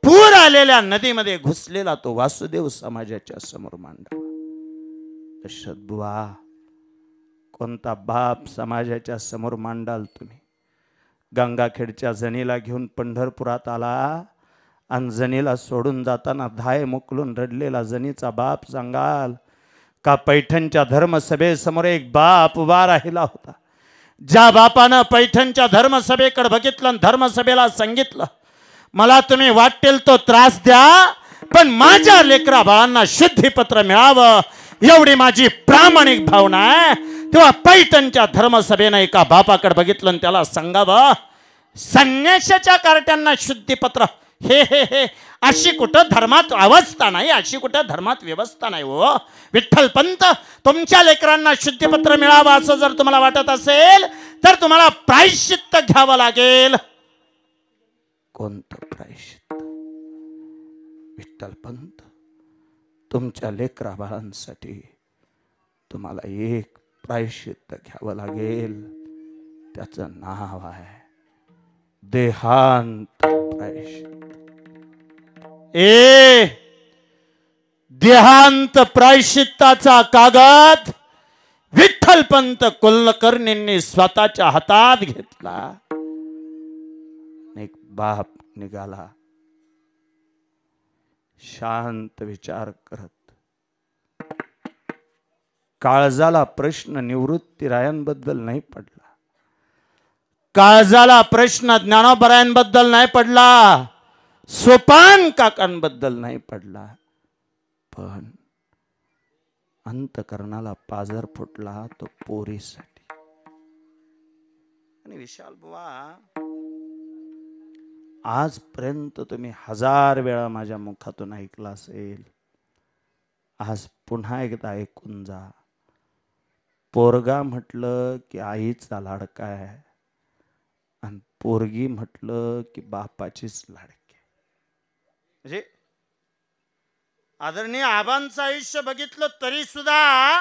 S2: पूर आलेल्या नदीमध्ये घुसलेला तो वासुदेव समाजाच्या समोर मांडावा? दशरथ बुवा, कोणता बाप समाजाच्या समोर मांडाल तुम्ही? गंगाखेडच्या जनीला घेऊन पंढरपुरात आला आणि जनीला सोडून जाताना धाय मुकलून रडलेला जनीचा बाप सांगाल का? पैठणच्या धर्मसभेसमोर एक बाप उभा राहिला होता. ज्या बापानं पैठणच्या धर्मसभेकडे बघितलं आणि धर्मसभेला सांगितलं, मला तुम्ही वाटेल तो त्रास द्या, पण माझ्या लेकरा बाळांना शुद्धीपत्र मिळावं एवढी माझी प्रामाणिक भावना आहे. तेव्हा पैठणच्या धर्मसभेनं एका बापाकडे बघितलं आणि त्याला सांगावं, संन्याशाच्या कार्ट्यांना शुद्धीपत्र, हे हे हे अशी कुठं धर्मात अवस्था नाही, अशी कुठं धर्मात व्यवस्था नाही हो. विठ्ठल पंत, तुमच्या लेकरांना शुद्धीपत्र मिळावं असं जर तुम्हाला वाटत असेल तर तुम्हाला प्रायश्चित्त घ्यावं लागेल. कोणतं प्रायश्चित्त? विठ्ठल पंत, तुमच्या लेकरा बाळांसाठी तुम्हाला एक प्रायश्चित्त घ्यावं लागेल. त्याचं नाव आहे देहांत प्रायश्चित्त. देहांत प्रायश्चित्ताचा कागद विठ्ठल विठ्ठलपंत कुलकर्णींनी स्वतःच्या हातात घेतला. एक बाप निघाला शांत विचार करत. काळजाला प्रश्न निवृत्तीरायांबद्दल नाही पडला, काळजाला प्रश्न ज्ञानोबरायांबद्दल नाही पडला, सोपान काकांबद्दल नाही पडला, पण अंतकरणाला पाझर फुटला तो पोरीसाठी. आणि विशाल बुवा, आजपर्यंत तुम्ही 1000 वेळा माझ्या मुखातून ऐकला असेल, आज पुन्हा एकदा ऐकून जा. पोरगा म्हटलं की आईचा लाडका आहे आणि पोरगी म्हटलं की बापाचीच लाडकी. म्हणजे आदरणीय आबांचं आयुष्य बघितलं तरी सुद्धा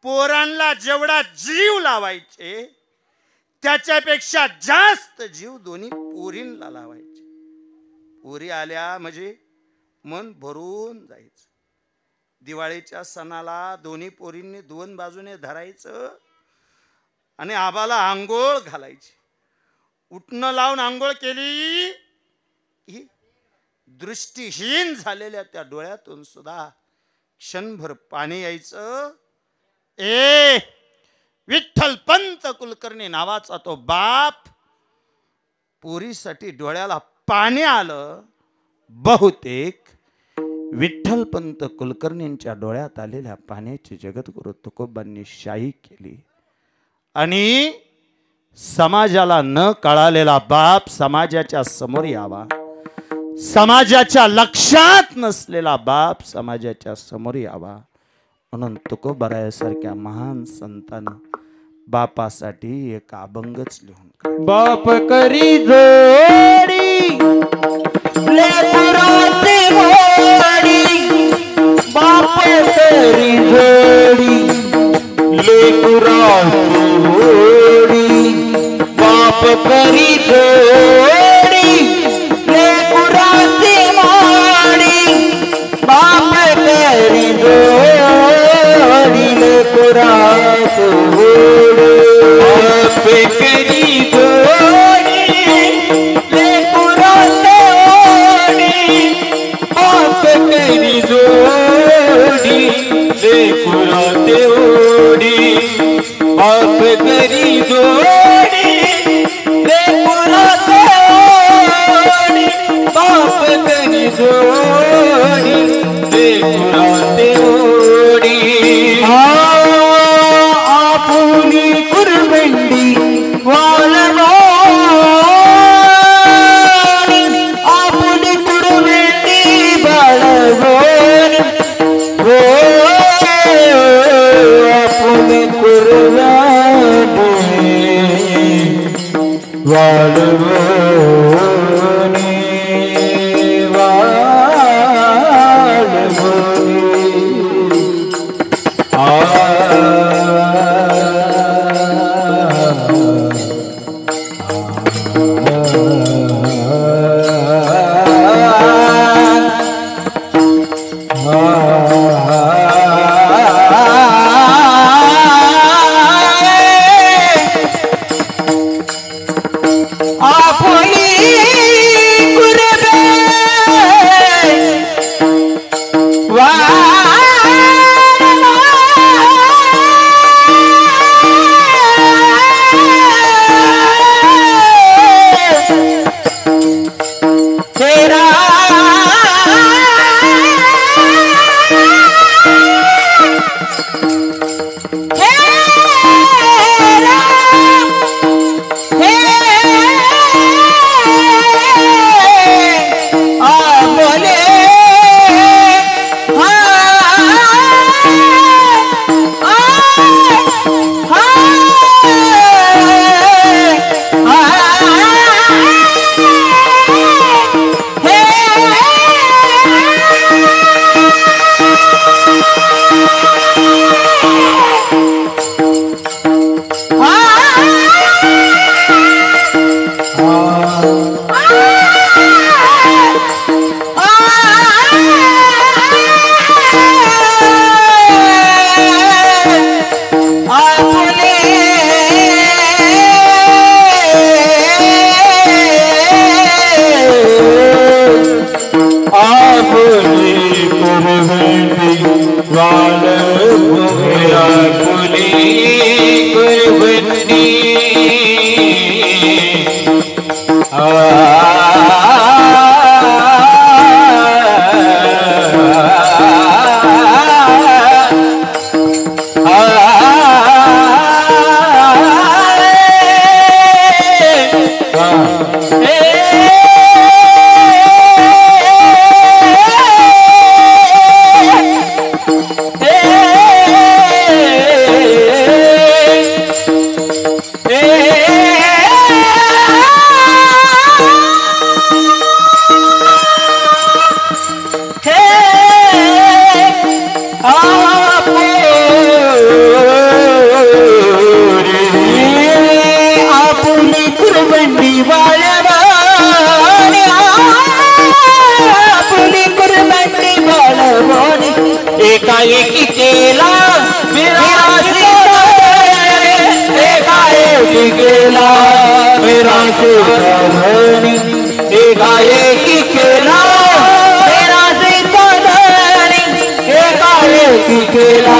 S2: पोरांना जेवढा जीव लावायचे त्याच्यापेक्षा जास्त जीव दोन्ही पोरींना लावायचे. पोरी आल्या म्हणजे मन भरून जायचं. दिवाळीच्या सणाला दोन्ही पोरींनी 2 बाजूने धरायचं आणि आबाला आंघोळ घालायची. उठणं लावून आंघोळ केली की दृष्टीहीन झालेल्या त्या डोळ्यातून सुद्धा क्षणभर पाणी यायचं. विठ्ठलपंत कुलकर्णी नावाचा तो बाप, पोरीसाठी डोळ्याला पाणी आलं. बहुतेक विठ्ठलपंत कुलकर्णींच्या डोळ्यात आलेल्या पाण्याची जगद्गुरु तुकोबांनी शाई केली. आणि समाजाला न कळालेला बाप समाजाच्या समोर यावा, समाजाच्या लक्षात नसलेला बाप समाजाच्या समोर यावा, म्हणून तुकोबारायासारख्या महान संतानं बापासाठी एक अभंगच लिहून.
S1: बाप करी जोडी लेकराची मोडी, बाप करी जोडी लेकराची मोडी, बाप करी जोडी लेकराची मोडी, बाप करी जोडी लेकराची मोडी, बाप करी जोडी लेकराची मोडी, बाप करी जोडी लेकराची मोडी, बाप करी जोडी लेकराची मोडी, बाप करी जोडी लेकराची मोडी. आपुली कुरबंडी वाळवा, आपुली कुरबंडी बाळगोन हो, आपुली कुरबंडी वाळगोन एकाएकी केला मेरा एकाएकी केला मेरा धनी एकाएकी केला मेरा धनी एकाएकी केला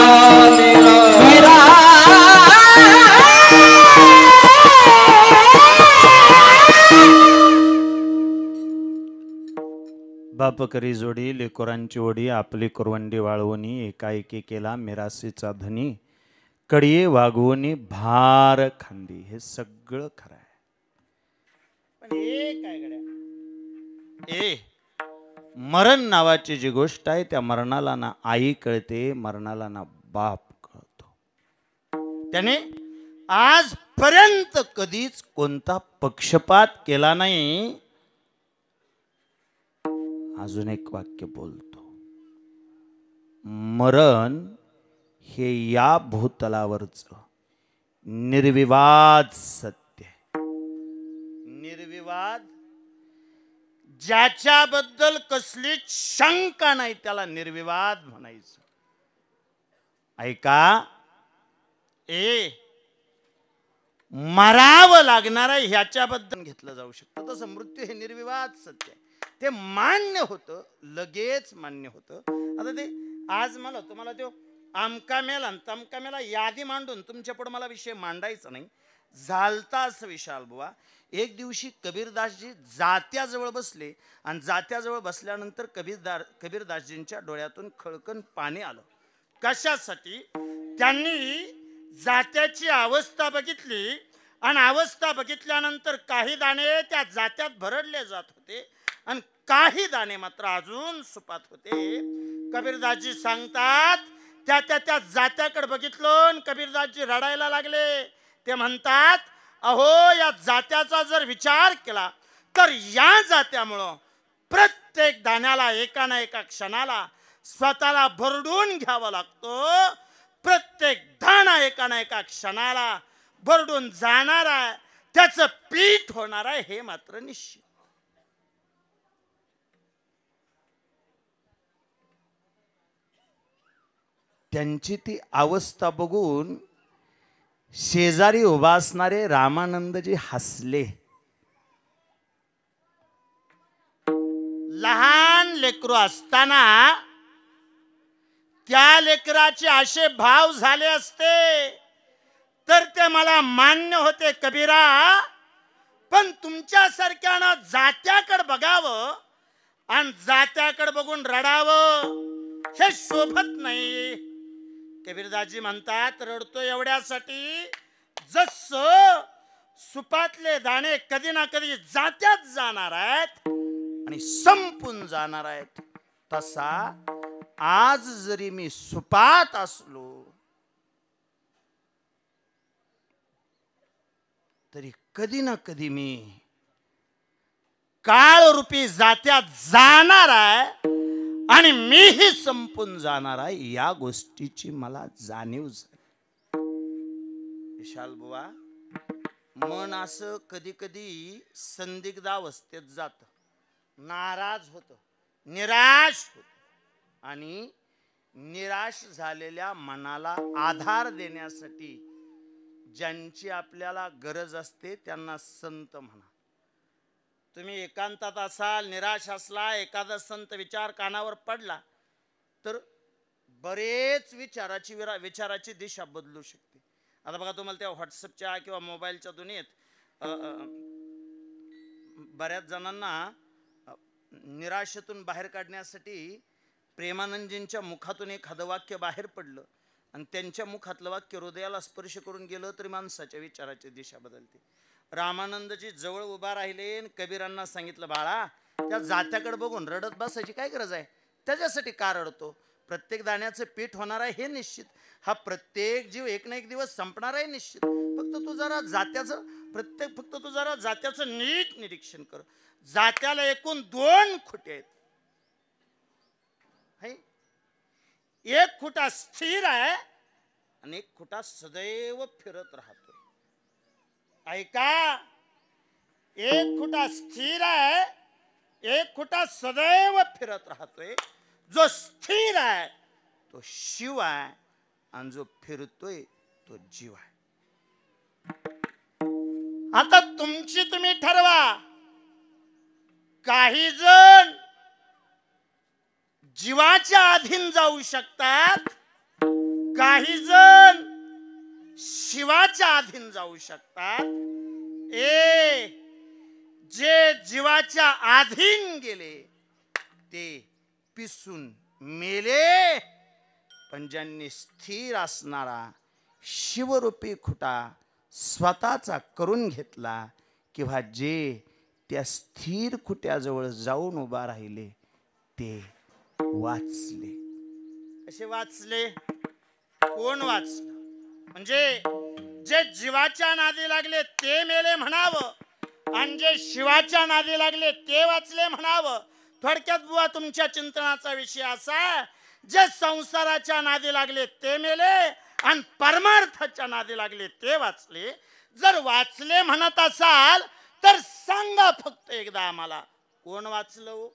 S1: मेरा
S2: बाप करी जोडी लेकरांची ओढी आपली कुरवंडी वाळवणी एकाएकी केला मिरासीचा धनी कडिये वागवणी भार खांदी. हे सगळं खरं आहे पण एक काय गड्या मरण नावाची जी गोष्ट आहे त्या मरणाला ना आई कळते मरणाला ना बाप कळतो. त्याने आजपर्यंत कधीच कोणता पक्षपात केला नाही. अजून एक वाक्य बोलतो. मरण हे या भूतलावरच निर्विवाद सत्य आहे. निर्विवाद ज्याच्याबद्दल कसलीच शंका नाही त्याला निर्विवाद म्हणायचं. ऐका मरावं लागणार आहे ह्याच्याबद्दल घेतलं जाऊ शकतं. तसं मृत्यू हे निर्विवाद सत्य आहे. ते मान्य होतं लगेच मान्य होतं. आता ते आज मला तुम्हाला तो आमका मेला तमका मेला यादी मांडून तुमच्या पुढे मला विषय मांडायचा नाही. झालता असं विशाल बुवा एक दिवशी कबीरदासजी जात्याजवळ बसले आणि जात्याजवळ बसल्यानंतर कबीरदासजींच्या डोळ्यातून खळकन पाणी आलं. कशासाठी? त्यांनी जात्याची अवस्था बघितली आणि अवस्था बघितल्यानंतर काही दाणे त्या जात्यात भरडले जात होते आणि काही दाणे मात्र अजून सुपात होते. कबीरदासजी सांगतात त्या जात्याकडे बघितलं कबीरदासजी रडायला लागले. ते म्हणतात अहो या जात्याचा जर विचार केला तर या जात्यामुळं प्रत्येक दाण्याला एका ना एका क्षणाला स्वतःला भरडून घ्यावा लागतो. प्रत्येक दाणा एका ना एका क्षणाला भरडून जाणार आहे त्याचं पीठ होणार आहे हे मात्र निश्चित. त्यांची ती अवस्था बघून शेजारी उभा असणारे रामानंदजी हसले. लहान लेकरू असताना त्या लेकराचे असे भाव झाले असते तर ते मला मान्य होते कबीरा. पण तुमच्यासारख्यानं जात्याकडे बघावं आणि जात्याकडे बघून रडावं हे शोभत नाही. कबीरदासजी म्हणतात रडतो एवढ्यासाठी जसं सुपातले दाणे कधी ना कधी जात्यात जाणार आहेत आणि संपून जाणार आहेत तसा आज जरी मी सुपात असलो तरी कधी ना कधी मी काळरूपी जात्यात जाणार आहे आणि मीही संपून जाणार आहे या गोष्टीची मला जाणीव झाली. विशाल बुवा मन असं कधी कधी संदिग्धावस्थेत जात, नाराज होत, निराश होत आणि निराश झालेल्या मनाला आधार देण्यासाठी ज्यांची आपल्याला गरज असते त्यांना संत म्हणा. तुम्ही एकांतात असाल, निराश असला, एखादा संत विचार कानावर पडला तर बरेच विचाराची दिशा बदलू शकते. आता बघा तुम्हाला त्या व्हॉट्सअपच्या किंवा मोबाईलच्या दुनियेत बऱ्याच जणांना निराशेतून बाहेर काढण्यासाठी प्रेमानंदजींच्या मुखातून एखादं वाक्य बाहेर पडलं आणि त्यांच्या मुखातलं वाक्य हृदयाला स्पर्श करून गेलं तरी माणसाच्या विचाराची दिशा बदलते. रामानंदजी जवळ उभा राहिले आणि कबीरांना सांगितलं, बाळा त्या जात्याकडे बघून रडत बसायची काय गरज आहे, त्याच्यासाठी का रडतो? प्रत्येक दाण्याचं पीठ होणार आहे हे निश्चित, हा प्रत्येक जीव एक ना एक दिवस संपणार आहे निश्चित. फक्त तू जरा जात्याचं नीट निरीक्षण कर. जात्याला एकूण 2 खुटे आहेत. एक खुटा स्थिर आहे आणि एक खुटा सदैव फिरत राहतोय. ऐका, एक खुटा स्थिर आहे, एक खुटा सदैव फिरत राहतोय. जो स्थिर आहे तो शिव आहे आणि जो फिरतोय तो जीव आहे. आता तुम्ही ठरवा. काही जण जीवाच्या अधीन जाऊ शकतात, काही जण शिवाच्या अधीन जाऊ शकतात. जे जीवाच्या अधीन गेले ते पिसून मेले, पण ज्यांनी स्थिर असणारा शिवरूपी खुटा स्वतःचा करून घेतला किंवा जे त्या स्थिर खुट्याजवळ जाऊन उभा राहिले ते वाचले. कसे वाचले? कोण वाचलं? म्हणजे जे जीवाच्या नादी लागले ते मेले म्हणावं आणि जे शिवाच्या नादी लागले ते वाचले म्हणावं. थोडक्यात बुवा तुमच्या चिंतनाचा विषय असा, जे संसाराच्या नादी लागले ते मेले आणि परमार्थाच्या नादी लागले ते वाचले. जर वाचले म्हणत असाल तर सांगा फक्त एकदा आम्हाला, कोण वाचलं?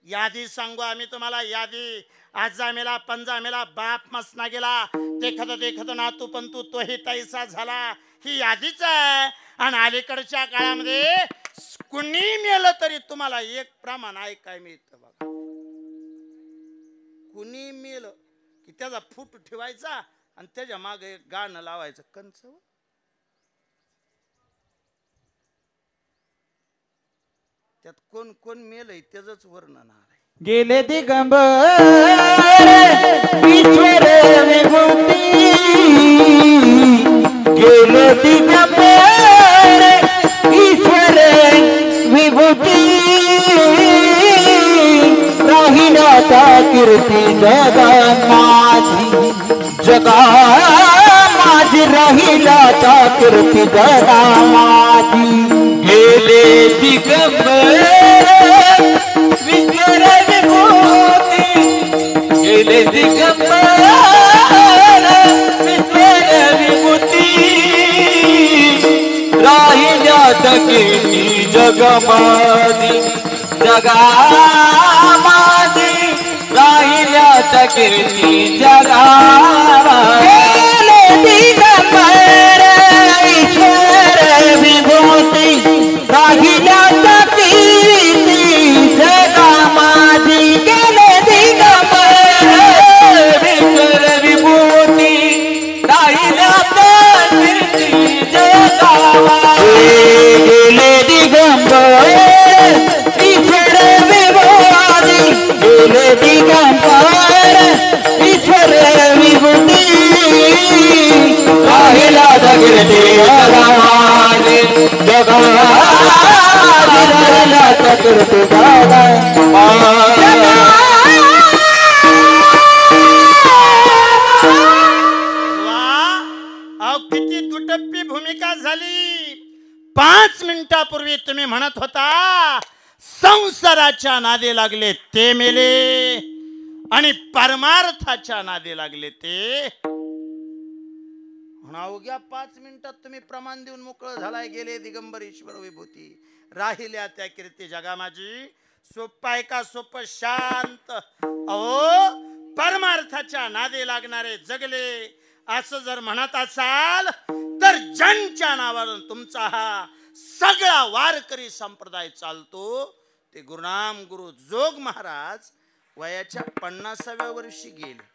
S2: यादी सांगू आम्ही तुम्हाला. यादी. आजा मेला, पंजा मेला, बाप मसना गेला, देखत नातू पंतू तोही तैसा झाला, ही यादीच आहे. आणि अलीकडच्या काळामध्ये कुणी मेलं तरी तुम्हाला एक प्रमाण ऐकाय मिळतं बघा. कुणी मेलं की त्याचा फुट ठेवायचा आणि त्याच्या मागे एक गाणं लावायचं, कंच. त्यात कोण कोण मेलंय त्याच वर्णन आहे.
S3: गेले दिगंबर ईश्वर विभूती, गेले दिगंबर ईश्वर विभूती, राहिला त्या कीर्ती जगा माझी, जगा माझी राहिला त्या कीर्ती जगा माझी. गेले दिगंबर ईश्वर विभूती, गेले दिगंबर ईश्वर विभूती, राहिल्या त्या कीर्ती जगा माझी, जगा माझी, राहिल्या त्या कीर्ती जगा. गेले दिगंबर ईश्वर विभूती, राहिल्या त्या कीर्ती जगा माझी. गेले दिगंबर ईश्वर विभूती, राहिल्या त्या कीर्ती जगा माझी. गेले दिगंबर ईश्वर विभूती, गेले दिगंबर ईश्वर विभूती, राहिला त्या कीर्ती जगा माझी, जगा माझी, राहिला त्या कीर्ती जगा माझी.
S2: किती दुटप्पी भूमिका झाली. 5 मिनिटापूर्वी तुम्ही म्हणत होता संसाराच्या नादी लागले ते मेले आणि परमार्थाच्या नादी लागले ते. अवघ्या 5 मिनिटात तुम्ही प्रमाण देऊन मोकळं झालाय. गेले दिगंबर ईश्वर विभूती, राहिल्या त्या कीर्ती जगा माझी. सोप्पं आहे का? सोपं शांत. अहो, परमार्थाच्या नादी लागणारे जगले असं जर म्हणत असाल तर ज्यांच्या नावावरून तुमचा हा सगळा वारकरी संप्रदाय चालतो ते गुरुनाम गुरु जोग महाराज वयाच्या 50व्या वर्षी गेले.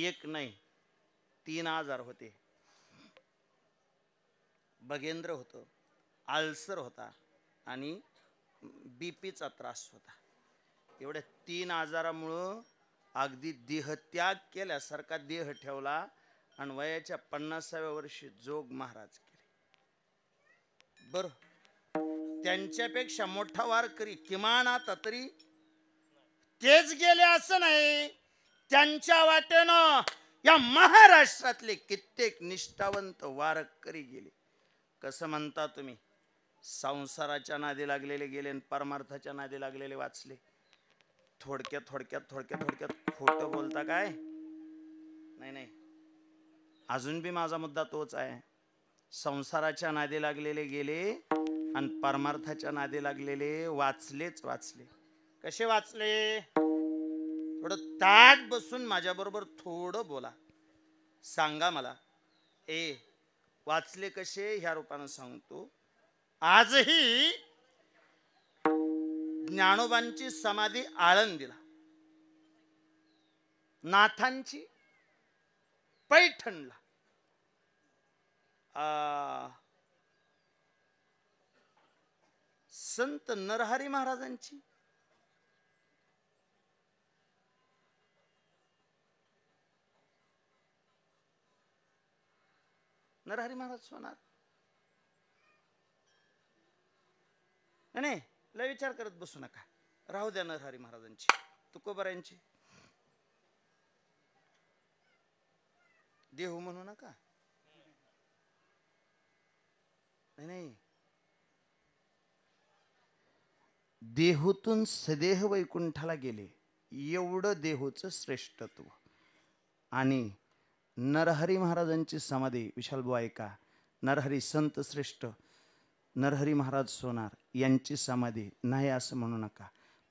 S2: एक नाही 3 आजार होते. बगेंद्र होतं, आल्सर होता आणि बीपीचा त्रास होता. एवढ्या 3 आजारामुळं अगदी देहत्याग केल्यासारखा देह ठेवला आणि वयाच्या 50व्या वर्षी जोग महाराज केले. बर, त्यांच्यापेक्षा मोठा वारकरी किमान आता तरी तेच गेले असं नाही, त्यांच्या वाटेनं या महाराष्ट्रातले कित्येक निष्ठावंत वारकरी गेले. कसं म्हणता तुम्ही? संसाराच्या नादी लागलेले गेले आणि परमार्थाच्या नादी लागलेले वाचले. थोडक्यात खोटं बोलता काय? नाही, अजून बी माझा मुद्दा तोच आहे. संसाराच्या नादी लागलेले गेले आणि परमार्थाच्या नादी लागलेले वाचलेच वाचले. कसे वाचले? थोडं ताट बसून माझ्या बरोबर थोडं बोला, सांगा मला. वाचले कसे ह्या रूपानं सांगतो. आजही ज्ञानोबांची समाधी आळंदीला, नाथांची पैठणला, संत नरहरी महाराजांची नरहरी महाराज सोनार. नाही, लय विचार करत बसू नका, राहू द्या नरहरी महाराजांची, तुकोबारायांची देहू म्हणू नका. नाही, देहूतून सदेह वैकुंठाला गेले, एवढं देहूचं श्रेष्ठत्व. आणि नरहरी महाराजांची समाधी, विशालबुवा ऐका, नरहरी संत श्रेष्ठ नरहरी महाराज सोनार यांची समाधी नाही असं म्हणू नका.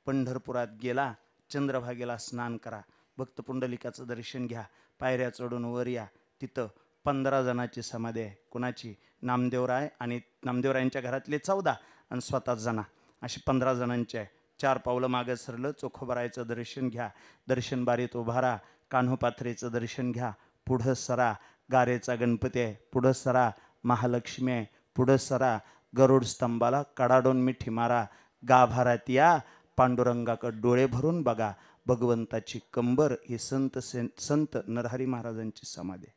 S2: पंढरपुरात गेला, चंद्रभागेला स्नान करा, भक्त पुंडलिकाचं दर्शन घ्या, पायऱ्या चढून वर या, तिथं 15 जणांची समाधी आहे. कुणाची? नामदेवराय आणि नामदेवरायांच्या घरातले 14 आणि स्वतः जना, अशी 15 जणांची आहे. 4 पावलं मागं सरलं, चोखोबरायचं दर्शन घ्या, दर्शन बारीत उभारा, कान्होपात्रेचं दर्शन घ्या, पुढं सरा, गारेचा गणपती आहे, पुढं सरा, महालक्ष्मी आहे, पुढं सरा, गरुड स्तंभाला कडाडून मिठी मारा, गाभारात या, पांडुरंगाकडे डोळे भरून बघा, भगवंताची कंबर. ही संत नरहरी महाराजांची समाधी.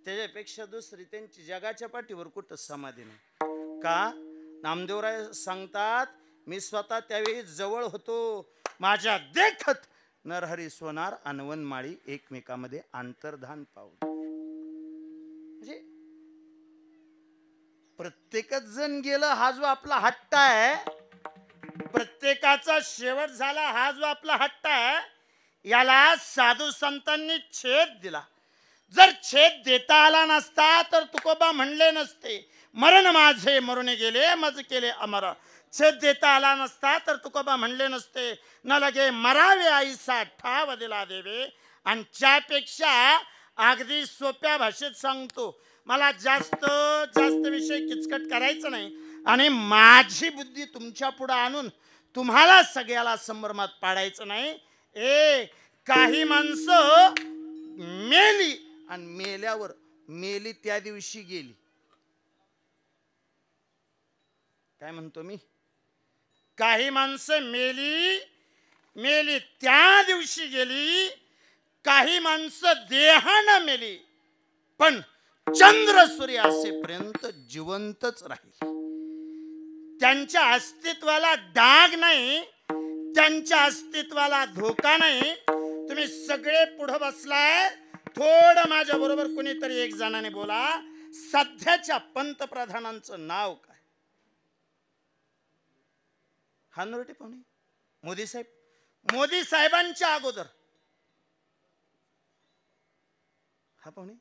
S2: त्याच्यापेक्षा दुसरी त्यांची जगाच्या पाठीवर कुठं समाधी नाही. का? नामदेवराय सांगतात, मी स्वतः त्यावेळी जवळ होतो, माझ्या देखत नरहरी सोनार आणि वनमाळी एकमेकामध्ये अंतर्धान पावलं. म्हणजे प्रत्येकच जण गेलं, हा जो आपला हट्ट आहे, प्रत्येकाचा शेवट झाला, हा जो आपला हट्ट आहे, याला साधू संतांनी छेद दिला. जर छेद देता आला नसता तर तुकोबा म्हणले नसते, मरण माझे मरून गेले, मज केले अमर. छेद देता आला नसता तर तुकोबा म्हणले नसते, न लगे मरावे आईसा ठाव दिला देवे. आणि त्यापेक्षा अगदी सोप्या भाषेत सांगतो, मला जास्त विषय किचकट करायचं नाही आणि माझी बुद्धी तुमच्या पुढे आणून तुम्हाला सगळ्याला संभ्रमात पाडायचं नाही. काही माणसं मेली आणि मेल्यावर मेली त्या दिवशी गेली. काय म्हणतो मी? काही माणसं मेली त्या दिवशी गेली, काही माणसं देहानं मेली पण चंद्र सूर्य असेपर्यंत जिवंतच राहील. त्यांच्या अस्तित्वाला डाग नाही, त्यांच्या अस्तित्वाला धोका नाही. तुम्ही सगळे पुढे बसलाय, थोडं माझ्या बरोबर कुणीतरी एक जणाने बोला, सध्याच्या पंतप्रधानांचं नाव काय? हानोरटे पाहुणे, मोदी साहेब. मोदी साहेबांच्या अगोदर हा पाहुणे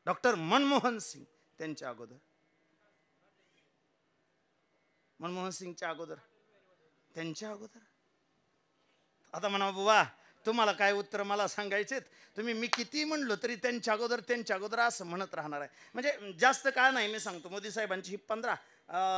S2: डॉक्टर मनमोहन सिंग, त्यांच्या अगोदर मनमोहन सिंगच्या अगोदर, त्यांच्या अगोदर. आता म्हणा बुवा, तुम्हाला काय उत्तर मला सांगायचेत, तुम्ही मी किती म्हणलो तरी त्यांच्या अगोदर असं म्हणत राहणार आहे. म्हणजे जास्त काळ नाही, मी सांगतो. मोदी साहेबांची 15,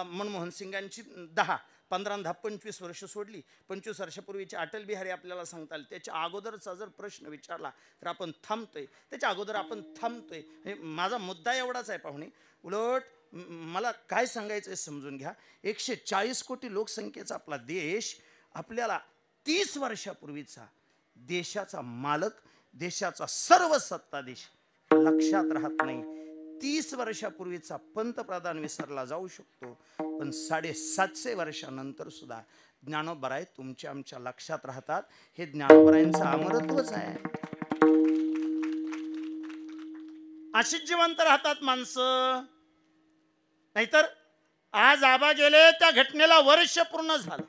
S2: मनमोहन सिंगांची 10,
S4: 15 आणि 10 25 वर्ष सोडली, 25 वर्षापूर्वीची अटल बिहारी आपल्याला सांगता आली, त्याच्या अगोदरचा जर प्रश्न विचारला तर आपण थांबतोय, त्याच्या अगोदर आपण थांबतोय. माझा मुद्दा एवढाच आहे पाहुणे. उलट मला काय सांगायचं आहे समजून घ्या. 140 कोटी लोकसंख्येचा आपला देश आपल्याला 30 वर्षापूर्वीचा देशाचा मालक, देशाचा सर्व सत्ताधीश लक्षात राहत नाही. 30 वर्षापूर्वीचा पंतप्रधान विसरला जाऊ शकतो, पण 750 वर्षानंतर सुद्धा ज्ञानोबराय तुमच्या आमच्या लक्षात राहतात. हे ज्ञानोबरायांचं अमरत्वच आहे. अशीच जिवंत राहतात माणसं. नाहीतर आज आबा गेले, त्या घटनेला वर्ष पूर्ण झालं.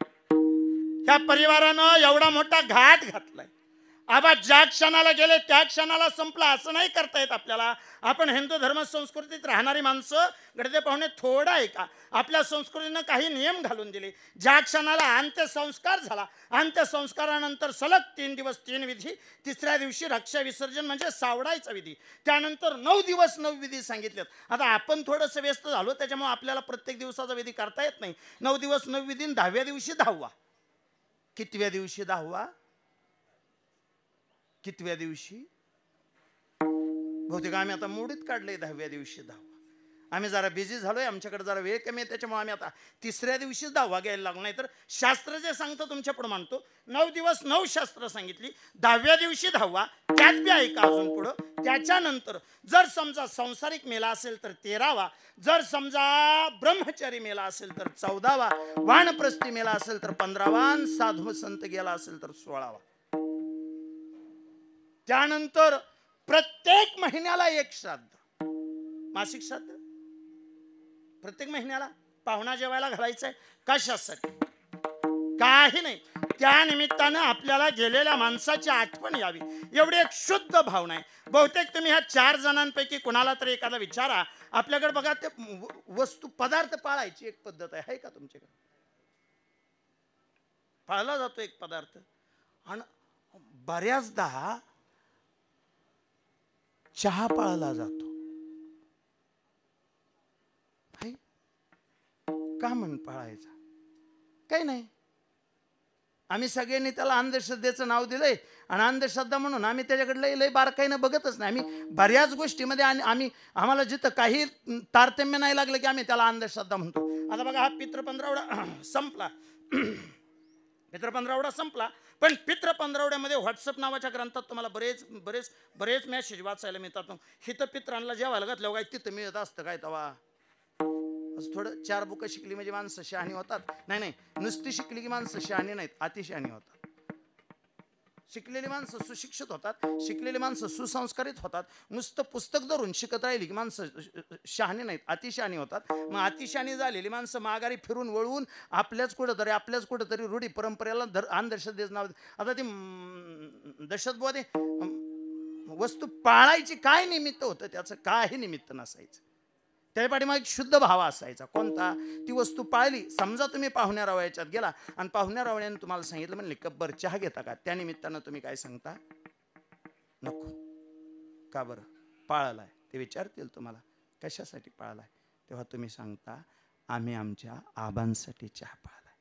S4: त्या परिवारानं एवढा मोठा घाट घातलाय. आबा ज्या क्षणाला गेले त्या क्षणाला संपला असं नाही करता येत आपल्याला. आपण हिंदू धर्म संस्कृतीत राहणारी माणसं गडदे पाहुणे थोडा आहे का? आपल्या संस्कृतीनं काही नियम घालून दिले. ज्या क्षणाला अंत्यसंस्कार झाला, अंत्यसंस्कारानंतर सलग 3 दिवस 3 विधी, तिसऱ्या दिवशी रक्षा विसर्जन म्हणजे सावडायचा विधी, त्यानंतर 9 दिवस 9 विधी सांगितलेत. आता आपण थोडंसं व्यस्त झालो, त्याच्यामुळे आपल्याला प्रत्येक दिवसाचा विधी करता येत नाही. 9 दिवस 9 विधी, 10व्या दिवशी 10वा. कितव्या दिवशी 10वा? कितव्या दिवशी? बहुतेक आम्ही आता मोडीत काढले 10व्या दिवशी 10वा. आम्ही जरा बिझी झालोय, आमच्याकडे जरा वेळ कमी आहे, त्याच्यामुळे आम्ही आता 3ऱ्या दिवशी 10वा घ्यायला लागलो. नाही तर शास्त्र जे सांगतं तुमच्या पुढे मानतो. 9 दिवस 9 शास्त्र सांगितली, 10व्या दिवशी 10वा. त्यात बी ऐका अजून पुढं. त्याच्यानंतर जर समजा संसारिक मेला असेल तर 13वा, जर समजा ब्रह्मचारी मेला असेल तर 14वा, वानप्रस्थी मेला असेल तर 15वा, साधू संत गेला असेल तर 16वा. त्यानंतर प्रत्येक महिन्याला एक श्राद्ध, मासिक श्राद्ध प्रत्येक महिन्याला. पाहुणा जेवायला घालायचंय कशासाठी? काही नाही, त्या निमित्तानं आपल्याला गेलेल्या माणसाची आठवण यावी, एवढी एक शुद्ध भावना आहे. बहुतेक तुम्ही ह्या 4 जणांपैकी कोणाला तरी एखादा विचारा, आपल्याकडे बघा ते वस्तू पदार्थ पाळायची एक पद्धत आहे का तुमच्याकडे? पाळला जातो एक पदार्थ. आणि बऱ्याचदा चहा पाळला जातो. का म्हण पाळायचा? काही नाही, आम्ही सगळ्यांनी त्याला अंधश्रद्धेचं नाव दिलंय आणि अंधश्रद्धा म्हणून आम्ही त्याच्याकडे लय बारकाईनं बघतच नाही. आम्ही बऱ्याच गोष्टीमध्ये आम्हाला जिथं काही तारतम्य नाही लागलं की आम्ही त्याला अंधश्रद्धा म्हणतो. आता बघा, हा पितृ पंधरवडा संपला, पितृ पंधरवडा संपला, पण पितृ पंधरवड्यामध्ये व्हॉट्सअप नावाच्या ग्रंथात तुम्हाला बरेच मेसेज वाचायला मिळतात. हिथं पित्रांना जेवायला घातलं काय तिथं मिळत असतं काय तवा? थोडं 4 बुकं शिकली म्हणजे माणसं शहाणी होतात? नाही, नुसती शिकली की माणसं शहाणी नाहीत, अतिशहाणी होतात. शिकलेली माणसं सुशिक्षित होतात, शिकलेली माणसं सुसंस्कारित होतात. नुसतं पुस्तक धरून शिकत राहिली की माणसं शहाणी नाहीत, अतिशहाणी होतात. मग अतिशहाणी झालेली माणसं माघारी फिरून वळवून आपल्याच कुठंतरी रूढी परंपरेला अंधश्रद्धेचं नाव. आता ती दहशतवादी वस्तू पाळायची काय निमित्त होतं? त्याचं काही निमित्त नसायचं. त्या पाठीमागे शुद्ध भाव असायचा. कोणता? ती वस्तू पाळली. समजा तुम्ही पाहुण्या रावळ्याच्यात गेला आणि पाहुण्या रावळ्याने तुम्हाला सांगितलं, म्हणले कब्बर चहा घेता का? त्या निमित्तानं तुम्ही काय सांगता? नको. का बरं? पाळलाय. ते विचारतील तुम्हाला कशासाठी पाळलाय, तेव्हा तुम्ही सांगता आम्ही आमच्या आबांसाठी चहा पाळलाय.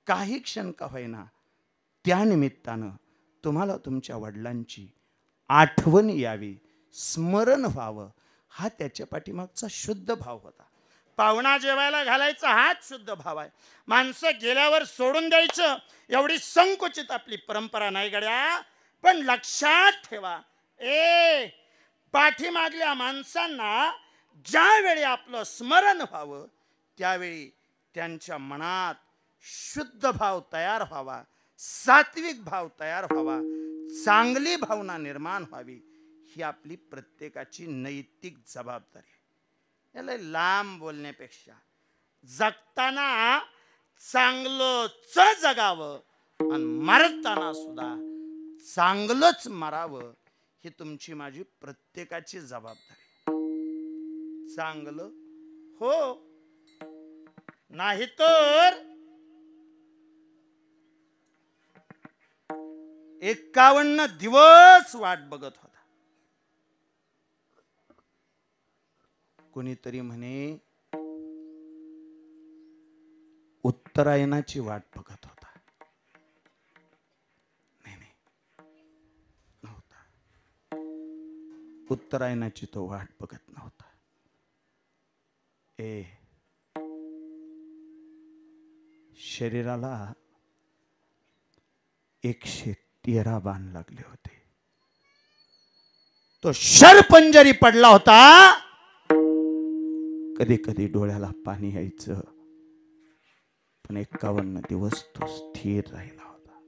S4: काही क्षण का होईना त्या निमित्तानं तुम्हाला तुमच्या वडिलांची आठवण यावी, स्मरण व्हावं, हा त्याच्या पाठीमागचा शुद्ध भाव होता. पाहुणा जेवायला घालायचा हाच शुद्ध भाव आहे. माणसं गेल्यावर सोडून द्यायचं एवढी संकुचित आपली परंपरा नाही गड्या. पण लक्षात ठेवा, पाठीमागल्या माणसांना ज्यावेळी आपलं स्मरण व्हावं त्यावेळी त्यांच्या मनात शुद्ध भाव तयार व्हावा, सात्विक भाव तयार व्हावा, चांगली भावना निर्माण व्हावी, ही आपली प्रत्येकाची नैतिक जबाबदारी आहे. याला लांब बोलण्यापेक्षा जगताना चांगलंच जगावं आणि मरताना सुद्धा चांगलंच मरावं, ही तुमची माझी प्रत्येकाची जबाबदारी. चांगलं हो, नाही तर 51 दिवस वाट बघत होता. कोणीतरी म्हणे
S2: उत्तरायणाची वाट बघत होता. नाही नव्हता. उत्तरायणाची तो वाट बघत नव्हता. 'शरीराला 113 बाण लागले होते. तो शरपंजरी पडला होता. कधी कधी डोळ्याला पाणी यायचं, पण 51 दिवस तो स्थिर राहिला होता.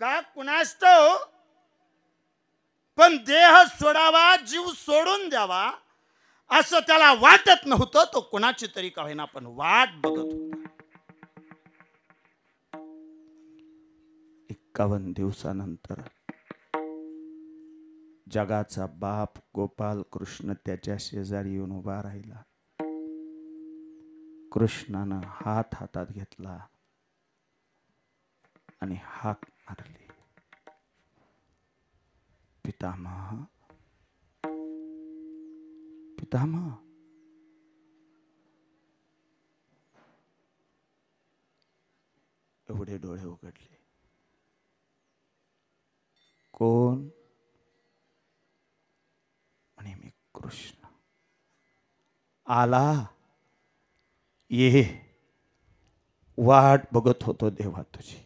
S4: का कुणास ठाऊक, पण देह सोडावा, जीव सोडून द्यावा असं त्याला वाटत नव्हतं. तो कुणाची तरी का होईना पण वाट बघत होता.
S2: 51 दिवसानंतर जगाचा बाप गोपाल कृष्ण त्याच्या शेजारी येऊन उभा राहिला. कृष्णानं हात हातात घेतला आणि हाक मारली, पितामह, पितामह. एवढे डोळे उघडले. कोण? म्हणे मी कृष्ण. आला, ये, वाट बघत होतो देवा तुझी.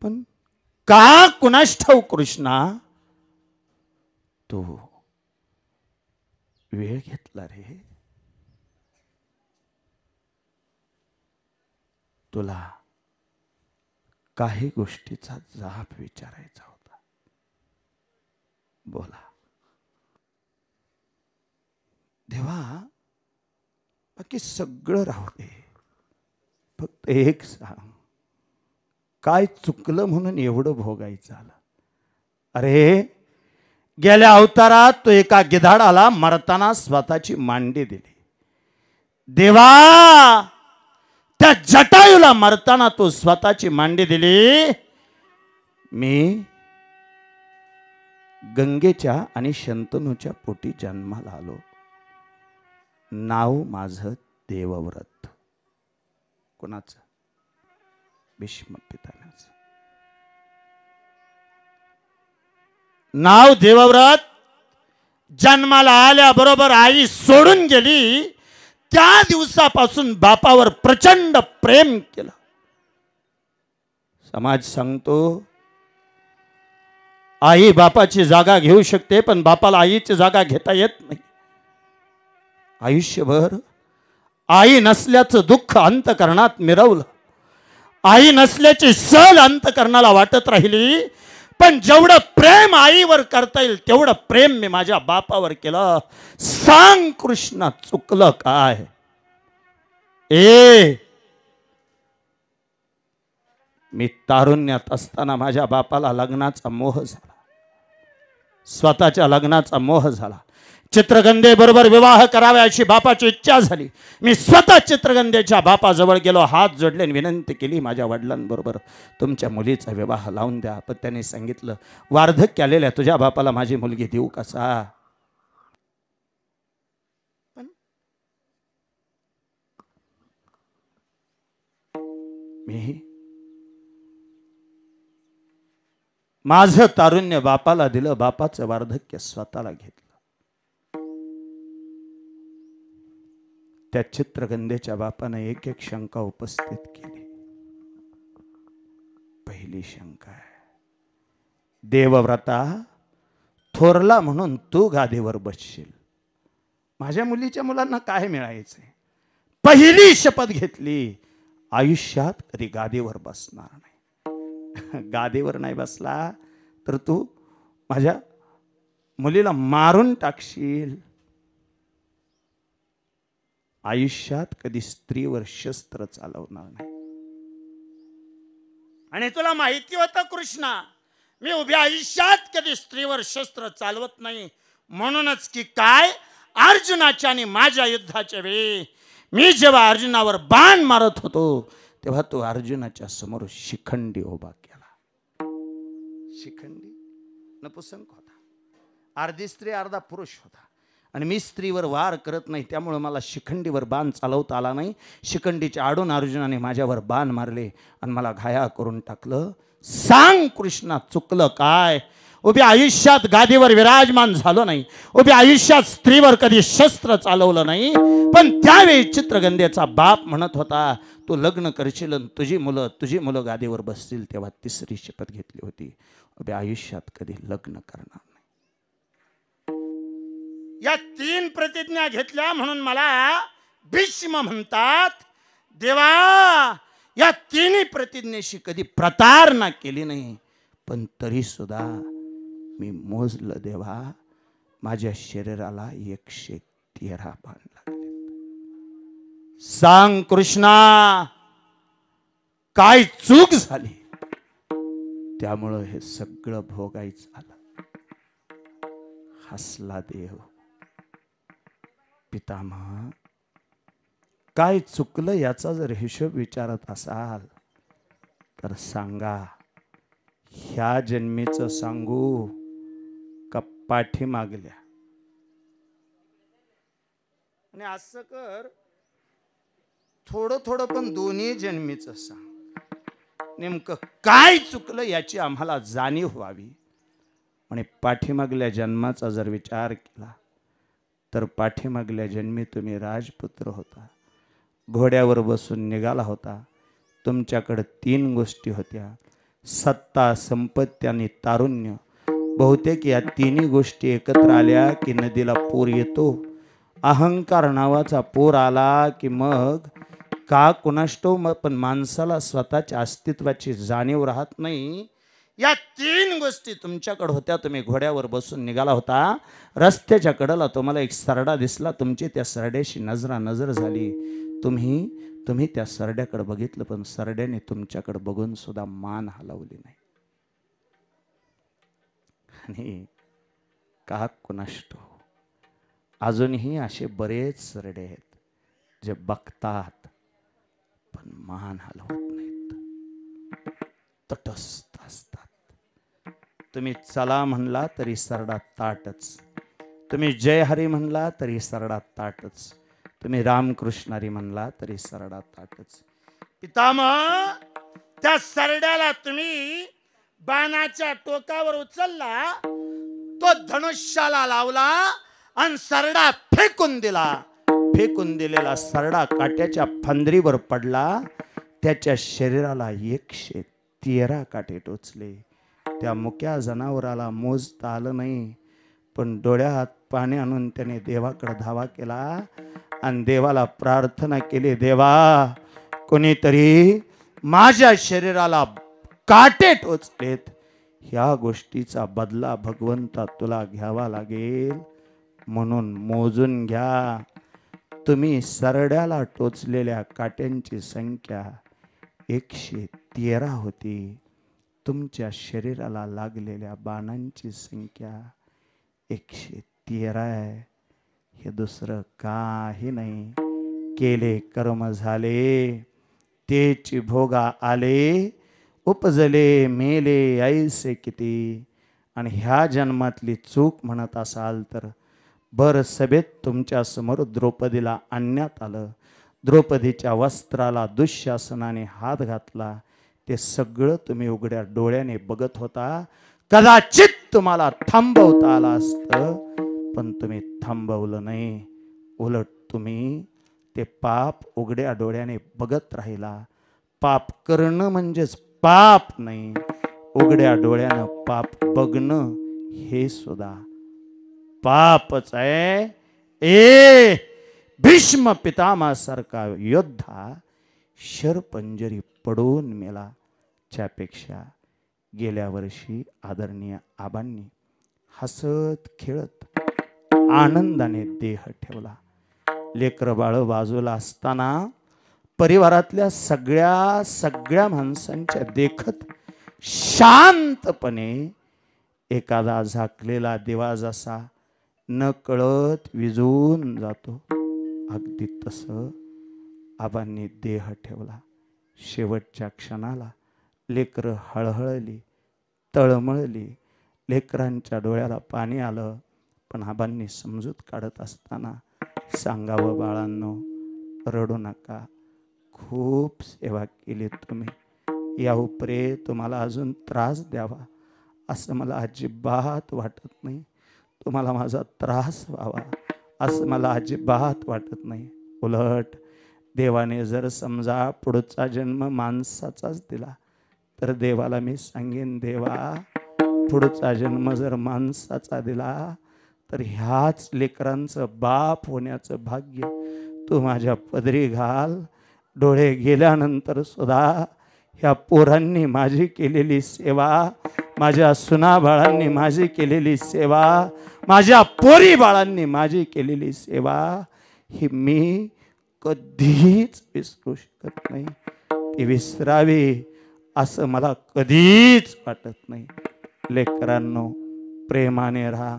S2: पण का कुणास ठाऊक कृष्णा, तू वेळ घेतला रे. तुला काही गोष्टीचा जाब विचारायचा होता. बोला. देवा, बाकी सगळं राहू दे, फक्त एक सांग, काय चुकलं म्हणून एवढं भोगायचं आलं. अरे, गेल्या अवतारात तो एका गिधाडाला मरताना स्वतःची मांडी दिली. देवा, त्या जटायूला मरताना तो स्वतःची मांडी दिली. मी गंगेच्या आणि शंतनूच्या पोटी जन्माला आलो. नाव माझं देवव्रत. कोणाचं? भीष्म पितामहाचं नाव देवव्रत. जन्माला आल्याबरोबर आई सोडून गेली. त्या दिवसापासून बापावर प्रचंड प्रेम केलं. समाज सांगतो आई बापाची जागा घेऊ शकते, पण बापाला आईची जागा घेता येत नाही. आयुष्यभर आई नसल्याचं दुःख अंतकरणात मिरवलं. आई नसल्याची सल अंतकरणाला वाटत राहिली. पण जेवढं प्रेम आईवर करता येईल तेवढं प्रेम मी माझ्या बापावर केलं. सांग कृष्णा, चुकलं काय? मी तारुण्यात असताना माझ्या बापाला लग्नाचा मोह झाला. स्वतःच्या लग्नाचा मोह झाला. चित्रगंधे बरोबर विवाह करावे अशी बापाची इच्छा झाली. मी स्वतः चित्रगंधेच्या बापाजवळ गेलो, हात जोडले आणि विनंती केली, माझ्या वडिलांबरोबर तुमच्या मुलीचा विवाह लावून द्या. पण त्यांनी सांगितलं, वार्धक्य आलेल्या तुझ्या बापाला माझी मुलगी देऊ कसा? पण मी माझं तारुण्य बापाला दिलं, बापाचं वार्धक्य स्वतःला घेतलं. त्या चित्रगंधेच्या बापानं एक एक शंका उपस्थित केली. पहिली शंका आहे, देवव्रता, थोरला म्हणून तू गादीवर बसशील, माझ्या मुलीच्या मुलांना काय मिळायचंय? पहिली शपथ घेतली, आयुष्यात कधी गादीवर बसणार नाही. गादीवर नाही बसला तर तू माझ्या मुलीला मारून टाकशील. आयुष्यात कधी स्त्रीवर शस्त्र चालवणार नाही.
S4: आणि तुला माहिती होतं कृष्णा, मी उभ्या आयुष्यात कधी स्त्रीवर शस्त्र चालवत नाही. म्हणूनच की काय, अर्जुनाच्या आणि माझ्या युद्धाच्या वेळी मी जेव्हा अर्जुनावर बाण मारत होतो तेव्हा तो अर्जुनाच्या समोर शिखंडी उभा केला. शिखंडी नपुसंक होता, अर्धी स्त्री अर्धा पुरुष होता. आणि मी स्त्रीवर वार करत नाही, त्यामुळे मला शिखंडीवर बाण चालवता आला नाही. शिखंडीच्या आडून अर्जुनाने माझ्यावर बाण मारले आणि मला घाया करून टाकलं. सांग कृष्णा, चुकलं काय? उभ्या आयुष्यात गादीवर विराजमान झालो नाही, उभ्या आयुष्यात स्त्रीवर कधी शस्त्र चालवलं नाही, पण त्यावेळी चित्रगंधेचा बाप म्हणत होता तू लग्न करशील, तुझी मुलं गादीवर बसतील, तेव्हा तिसरी शपथ घेतली होती, उभ्या आयुष्यात कधी लग्न करणार नाही. या 3 प्रतिज्ञा घेतल्या म्हणून मला भीष्म म्हणतात. देवा, या 3 प्रतिज्ञेशी कधी प्रतारणा केली नाही, पण तरी सुद्धा मी मोजलं देवा, माझ्या शरीराला 113 बाण लागले. सांग कृष्णा, काय चूक झाली, त्यामुळं हे सगळं भोगायचं आलं. हसला देव. पितामह, काय चुकलं याचा जर हिशोब विचारत असाल तर सांगा. ह्या जन्मीचं सांगू का पाठीमागल्या? आणि असं कर, थोडं थोडं पण दोन्ही जन्मीचं सांग. नेमकं काय चुकलं याची आम्हाला जाणीव व्हावी. आणि पाठीमागल्या जन्माचा जर विचार केला तर पाठीमागल्या जन्मी तुम्ही राजपुत्र होता, घोड्यावर बसून निघाला होता. तुमच्याकडे 3 गोष्टी होत्या, सत्ता, संपत्ती आणि तारुण्य. बहुतेक या 3 गोष्टी एकत्र आल्या की नदीला पूर येतो. अहंकार नावाचा पूर आला की मग का कुणाष्टो, पण माणसाला स्वतःच्या अस्तित्वाची जाणीव राहत नाही. या 3 गोष्टी तुमच्याकडे होत्या. तुम्ही घोड्यावर बसून निघाला होता, रस्त्याच्या कडेला तुम्हाला एक सरडा दिसला, तुमची त्या सरड्याशी नजर झाली. तुम्ही त्या सरड्याकडे बघितलं, पण सरड्याने तुमच्याकडे बघून सुद्धा मान हलवली नाही. आणि का कुणाष्टो, अजूनही असे बरेच सरडे आहेत जे बघतात पण मान हलवत नाहीत, तटस्थ असतात. तुम्ही चला म्हणला तरी सरडा ताटच, तुम्ही जय हरी म्हणला तरी सरडा ताटच, तुम्ही रामकृष्णारी म्हणला तरी सरडा ताटच. पितामह, त्या सरड्याला तुम्ही बाणाच्या टोकावर उचलला, तो धनुष्याला लावला आणि सरडा फेकून दिला. फेकून दिलेला सरडा काट्याच्या फांदरीवर पडला. त्याच्या शरीराला 113 काटे टोचले. त्या मुक्या जनावराला मोजता आलं नाही, पण डोळ्यात पाणी आणून त्याने देवाकडे धावा केला आणि देवाला प्रार्थना केली, देवा, कोणीतरी माझ्या शरीराला काटे टोचलेत, ह्या गोष्टीचा बदला भगवंता तुला घ्यावा लागेल, म्हणून मोजून घ्या. तुम्ही सरड्याला टोचलेल्या काट्यांची संख्या 113 होती. तुमच्या शरीराला लागलेल्या बाणांची संख्या 113 आहे. हे दुसरं काही नाही. केले कर्म झाले, तेची भोगा आले, उपजले मेले ऐसे किती. आणि ह्या जन्मातली चूक म्हणत असाल तर भर सभेत तुमच्या समोर द्रौपदीला आणण्यात आलं. द्रौपदीच्या वस्त्राला दुःशासनाने हात घातला. ते सगळं तुम्ही उघड्या डोळ्याने बघत होता. कदाचित तुम्हाला थांबवता आलं असतं, पण तुम्ही थांबवलं नाही. उलट तुम्ही ते पाप उघड्या डोळ्याने बघत राहिला. पाप करणं म्हणजेच पाप नाही, उघड्या डोळ्यानं पाप बघणं हे सुद्धा पापच आहे. भीष्म पितामहासारखा योद्धा शरपंजरी पडून मेला. त्यापेक्षा गेल्या वर्षी आदरणीय आबांनी हसत खेळत आनंदाने देह ठेवला. लेकर बाळ बाजूला असताना परिवारातल्या सगळ्या माणसांच्या देखत शांतपणे एखादा झाकलेला दिवा जसा न कळत विझून जातो, अगदी तसं आबांनी देह ठेवला. शेवटच्या क्षणाला लेकरं हळहळली, तळमळली. लेकरांच्या डोळ्याला पाणी आलं,
S2: पण आबांनी समजूत काढत असताना सांगावं, बाळांनो रडू नका, खूप सेवा केली तुम्ही, या उपरे तुम्हाला अजून त्रास द्यावा असं मला अजिबात वाटत नाही, तुम्हाला माझा त्रास व्हावा असं मला अजिबात वाटत नाही. उलट देवाने जर समजा पुढचा जन्म माणसाचाच दिला तर देवाला मी सांगेन, देवा पुढचा जन्म जर माणसाचा दिला तर ह्याच लेकरांचं बाप होण्याचं भाग्य तू माझ्या पदरी घाल. डोळे गेल्यानंतर सुद्धा ह्या पोरांनी माझी केलेली सेवा, माझ्या सुना बाळांनी माझी केलेली सेवा, माझ्या पोरी बाळांनी माझी केलेली सेवा ही मी कधीच विसरू शकत नाही. ती विसरावी असं मला कधीच वाटत नाही. लेकरांनो प्रेमाने राहा,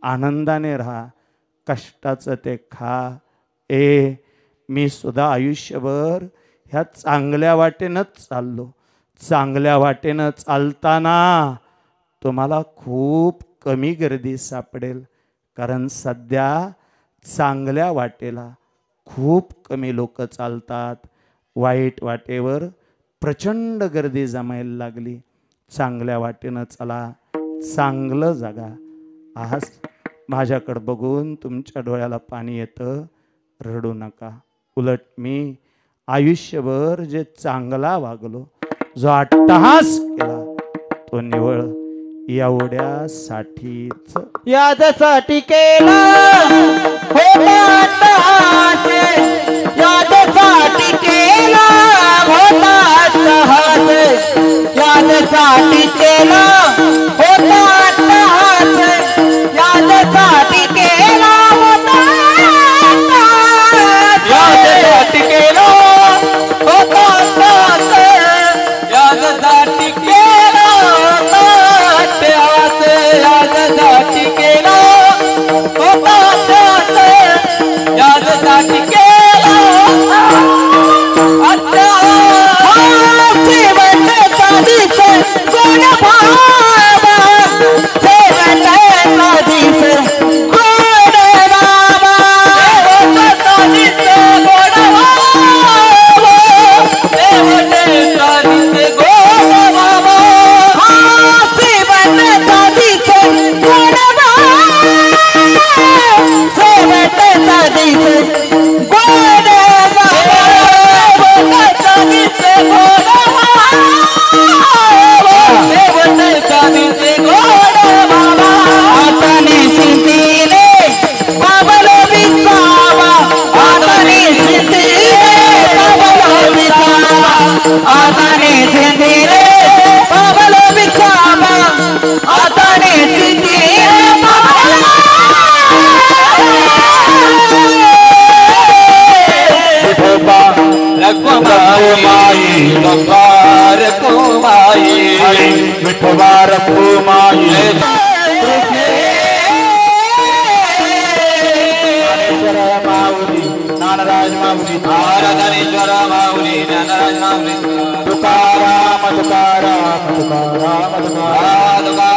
S2: आनंदाने राहा, कष्टाचं ते खा. मी सुद्धा आयुष्यभर ह्या चांगल्या वाटेनंच चाललो. चांगल्या वाटेनं चालताना तुम्हाला खूप कमी गर्दी सापडेल, कारण सध्या चांगल्या वाटेला खूप कमी लोक चालतात. वाईट वाटेवर प्रचंड गर्दी जमायला लागली. चांगल्या वाटेनं चला, चांगलं जगा. आज माझ्याकडं बघून तुमच्या डोळ्याला पाणी येतं, रडू नका. उलट मी आयुष्यभर जे चांगला वागलो, जो अट्टहास केला, तो निवळ एवढ्यासाठीच,
S3: यादसाठी केला होता अट्टहास, यादसाठी केला होता अट्टहास, यादसाठी केला होता अट्टहास, यादसाठी केला होता अट्टहास, यादसाठी केला होता अट्टहास, यादसाठी केला होता अट्टहास, यादसाठी केला होता अट्टहास, यादसाठी केला अट्टहास. शेवटचा दिस कोण भावा, शेवटचा दिस कोण बाबा, शेवटचा दिस कोण भावा, शेवटचा दिस कोण बाबा, शेवटचा दिस कोण बाबा, शेवटचा दिस कोण बाबा, शेवटचा दिस कोण बाबा, शेवटचा दिस कोण बाबा. हाताने सिंधीने बाबाला विसावा, हाताने सिंधीने बाबाला विसावा, हाताने सिंधीने बाबाला विसावा, हाताने सिंधीने बाबाला
S1: रघुमाई रघुमाई
S3: विठोबा रघुमाई ज्ञानराज माऊली,
S1: धनेश्वर माऊली, ज्ञानराज माऊली,
S3: तुकाराम तुकाराम तुकाराम तुकाराम.